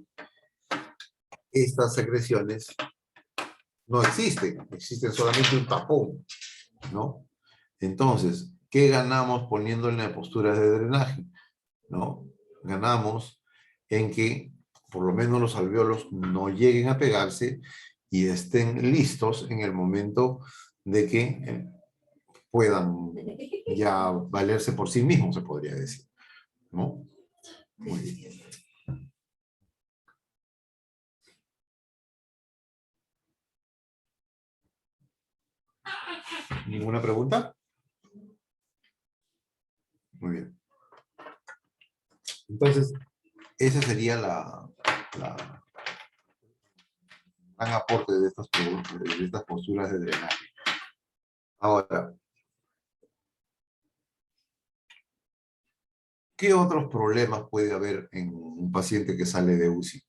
S1: estas secreciones no existen, existen solamente un tapón, ¿no? Entonces, ¿qué ganamos poniéndole en posturas de drenaje? ¿No? Ganamos en que por lo menos los alvéolos no lleguen a pegarse y estén listos en el momento de que puedan ya valerse por sí mismos, se podría decir, ¿no? Muy bien. ¿Ninguna pregunta? Muy bien. Entonces, ese sería gran aporte de estas posturas de drenaje. Ahora, ¿qué otros problemas puede haber en un paciente que sale de UCI?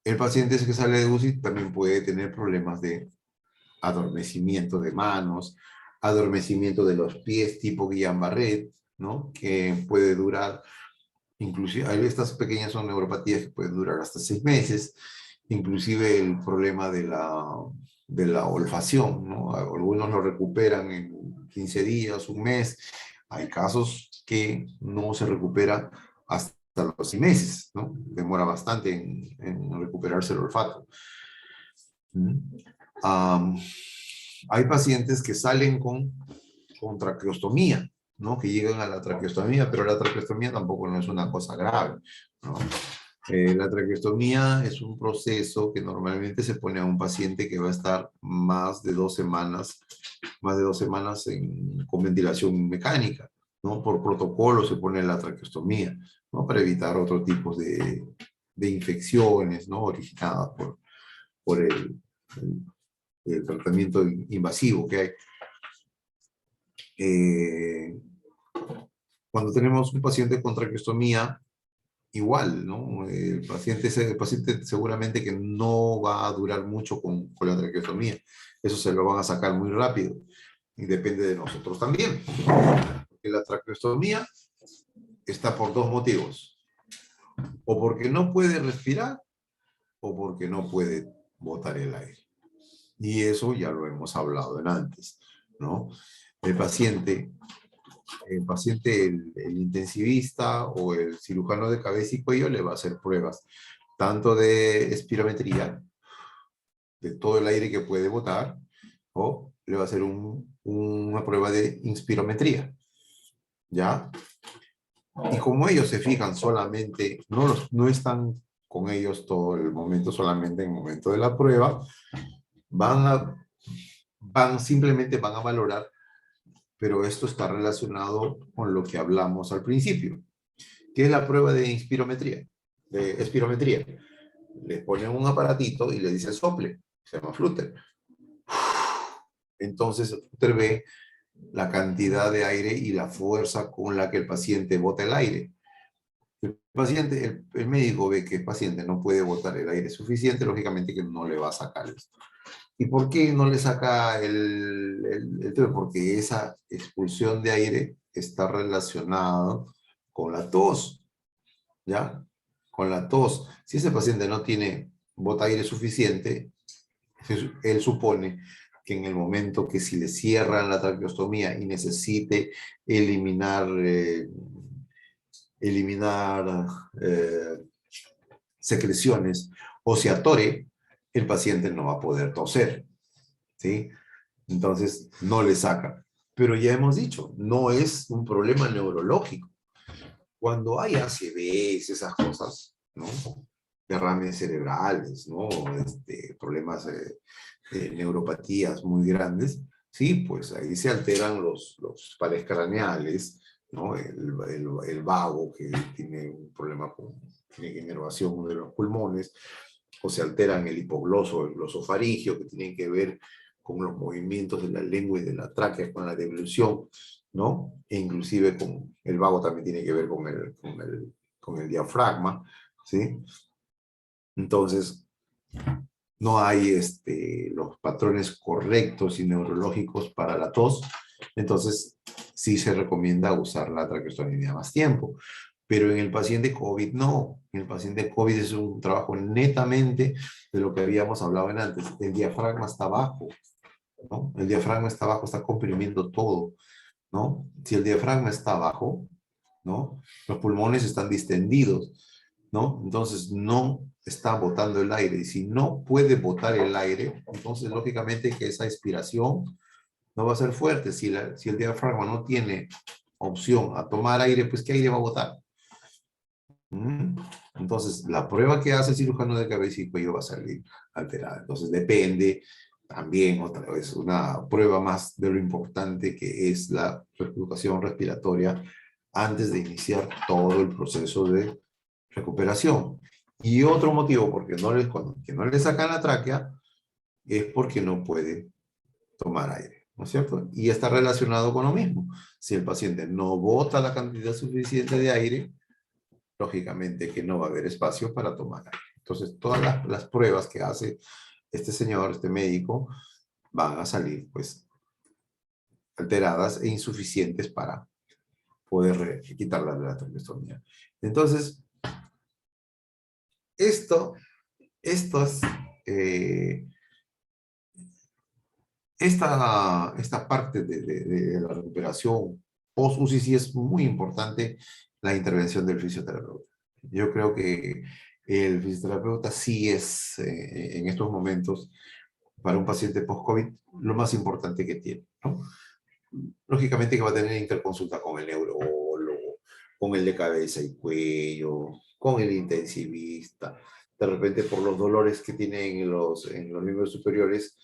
S1: El paciente que sale de UCI también puede tener problemas de adormecimiento de manos, adormecimiento de los pies tipo Guillain-Barré, ¿no? Que puede durar, inclusive, hay estas pequeñas son neuropatías que pueden durar hasta 6 meses, inclusive el problema de la olfacción, ¿no? Algunos lo recuperan en 15 días, un mes. Hay casos que no se recupera hasta los 6 meses, ¿no? Demora bastante en recuperarse el olfato. Hay pacientes que salen con traqueostomía, ¿no? Que llegan a la traqueostomía, pero la traqueostomía tampoco no es una cosa grave, ¿no? La traqueostomía es un proceso que normalmente se pone a un paciente que va a estar más de 2 semanas con ventilación mecánica, ¿no? Por protocolo se pone la traqueostomía, ¿no? Para evitar otro tipo de infecciones, ¿no? Originadas por el tratamiento invasivo que hay. Cuando tenemos un paciente con traqueostomía, igual, ¿no? El paciente seguramente que no va a durar mucho con la traqueostomía. Eso se lo van a sacar muy rápido. Y depende de nosotros también. Porque la traqueostomía está por 2 motivos. O porque no puede respirar, o porque no puede botar el aire. Y eso ya lo hemos hablado antes, ¿no? El paciente, el intensivista o el cirujano de cabeza y cuello le va a hacer pruebas, tanto de espirometría, de todo el aire que puede botar, o le va a hacer una prueba de inspirometría, ¿ya? Y como ellos se fijan solamente, no están con ellos todo el momento, solamente en el momento de la prueba, simplemente van a valorar, pero esto está relacionado con lo que hablamos al principio, que es la prueba de espirometría. Le ponen un aparatito y le dicen sople, se llama Flutter. Entonces el Flutter ve la cantidad de aire y la fuerza con la que el paciente bota el aire. El médico ve que el paciente no puede botar el aire suficiente, lógicamente que no le va a sacar esto. ¿Y por qué no le saca el tema? Porque esa expulsión de aire está relacionada con la tos, ¿ya? Con la tos. Si ese paciente no bota aire suficiente, él supone que en el momento que si le cierran la traqueostomía y necesite eliminar secreciones o se atore, el paciente no va a poder toser, ¿sí? Entonces no le saca. Pero ya hemos dicho, no es un problema neurológico. Cuando hay ACVs, esas cosas, ¿no? Derrames cerebrales, ¿no? Problemas de neuropatías muy grandes, sí, pues ahí se alteran los pares craneales, ¿no? El vago que tiene un problema tiene inervación de los pulmones, o se alteran el hipogloso, el glosofaringio, que tienen que ver con los movimientos de la lengua y de la tráquea, con la deglución, ¿no? E inclusive con el vago también tiene que ver con el diafragma, ¿sí? Entonces, no hay los patrones correctos y neurológicos para la tos, entonces sí se recomienda usar la traqueostomía más tiempo. Pero en el paciente COVID no. En el paciente COVID es un trabajo netamente de lo que habíamos hablado en antes. El diafragma está bajo, ¿no? El diafragma está bajo, está comprimiendo todo, ¿no? Si el diafragma está bajo, ¿no? Los pulmones están distendidos, ¿no? Entonces no está botando el aire. Y si no puede botar el aire, entonces lógicamente que esa expiración no va a ser fuerte. Si el diafragma no tiene opción a tomar aire, pues ¿qué aire va a botar? Entonces, la prueba que hace el cirujano de cabeza y cuello va a salir alterada. Entonces, depende también, otra vez, una prueba más de lo importante que es la reeducación respiratoria antes de iniciar todo el proceso de recuperación. Y otro motivo que no le sacan la tráquea es porque no puede tomar aire, ¿no es cierto? Y está relacionado con lo mismo. Si el paciente no bota la cantidad suficiente de aire, lógicamente que no va a haber espacio para tomar aire. Entonces, todas las pruebas que hace este señor, este médico, van a salir, pues, alteradas e insuficientes para poder quitarla de la traqueostomía. Entonces, esto, estos, eh, esta parte de la recuperación post-UCI sí es muy importante la intervención del fisioterapeuta. Yo creo que el fisioterapeuta sí es, en estos momentos, para un paciente post-COVID, lo más importante que tiene, ¿no? Lógicamente que va a tener interconsulta con el neurólogo, con el de cabeza y cuello, con el intensivista. De repente, por los dolores que tiene en los miembros superiores,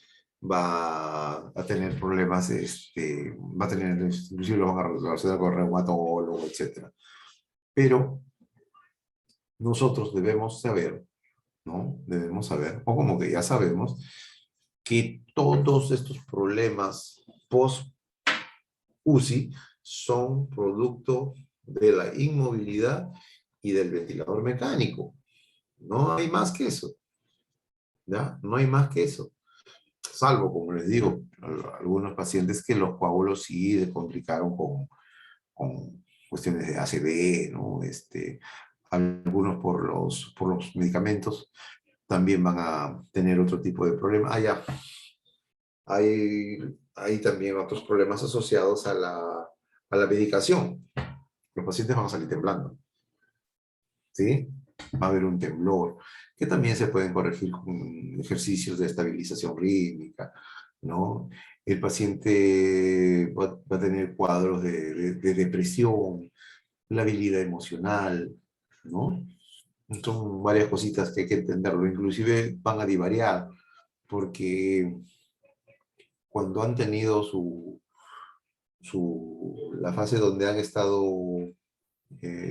S1: va a tener problemas, va a tener, inclusive lo van a relacionar con reumatólogo, etc. Pero nosotros debemos saber, ¿no? Debemos saber, o como que ya sabemos, que todos estos problemas post-UCI son producto de la inmovilidad y del ventilador mecánico. No hay más que eso, ¿ya? No hay más que eso. Salvo, como les digo, algunos pacientes que los coágulos sí se complicaron con cuestiones de ACV, ¿no? Algunos por los medicamentos también van a tener otro tipo de problema. Ah, ya. Hay también otros problemas asociados a la medicación. Los pacientes van a salir temblando, ¿sí? Va a haber un temblor, que también se pueden corregir con ejercicios de estabilización rítmica, ¿no? El paciente va a tener cuadros de depresión, la habilidad emocional, ¿no? Son varias cositas que hay que entenderlo. Inclusive van a divariar, porque cuando han tenido la fase donde han estado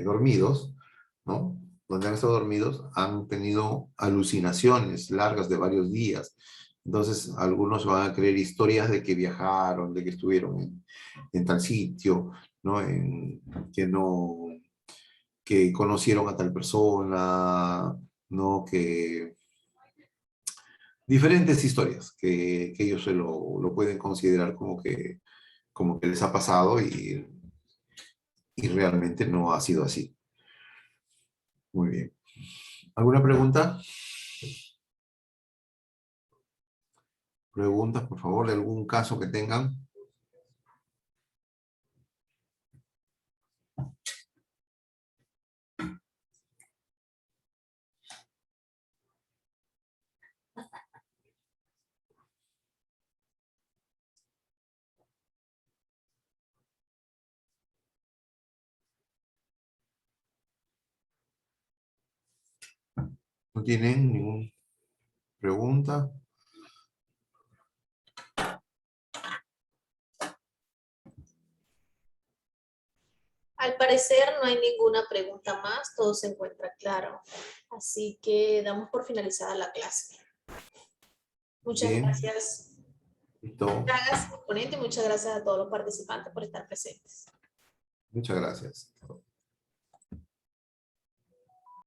S1: dormidos, ¿no? Donde han estado dormidos, han tenido alucinaciones largas de varios días. Entonces, algunos van a creer historias de que viajaron, de que estuvieron en tal sitio, ¿no? No, que conocieron a tal persona, ¿no? Que diferentes historias que ellos lo pueden considerar como que les ha pasado y realmente no ha sido así. Muy bien. ¿Alguna pregunta? Preguntas, por favor, de algún caso que tengan. ¿No tienen ninguna pregunta?
S2: Al parecer no hay ninguna pregunta más, todo se encuentra claro. Así que damos por finalizada la clase. Muchas
S1: Bien.
S2: gracias.
S1: Listo.
S2: Gracias, ponente, muchas gracias a todos los participantes por estar presentes.
S1: Muchas gracias.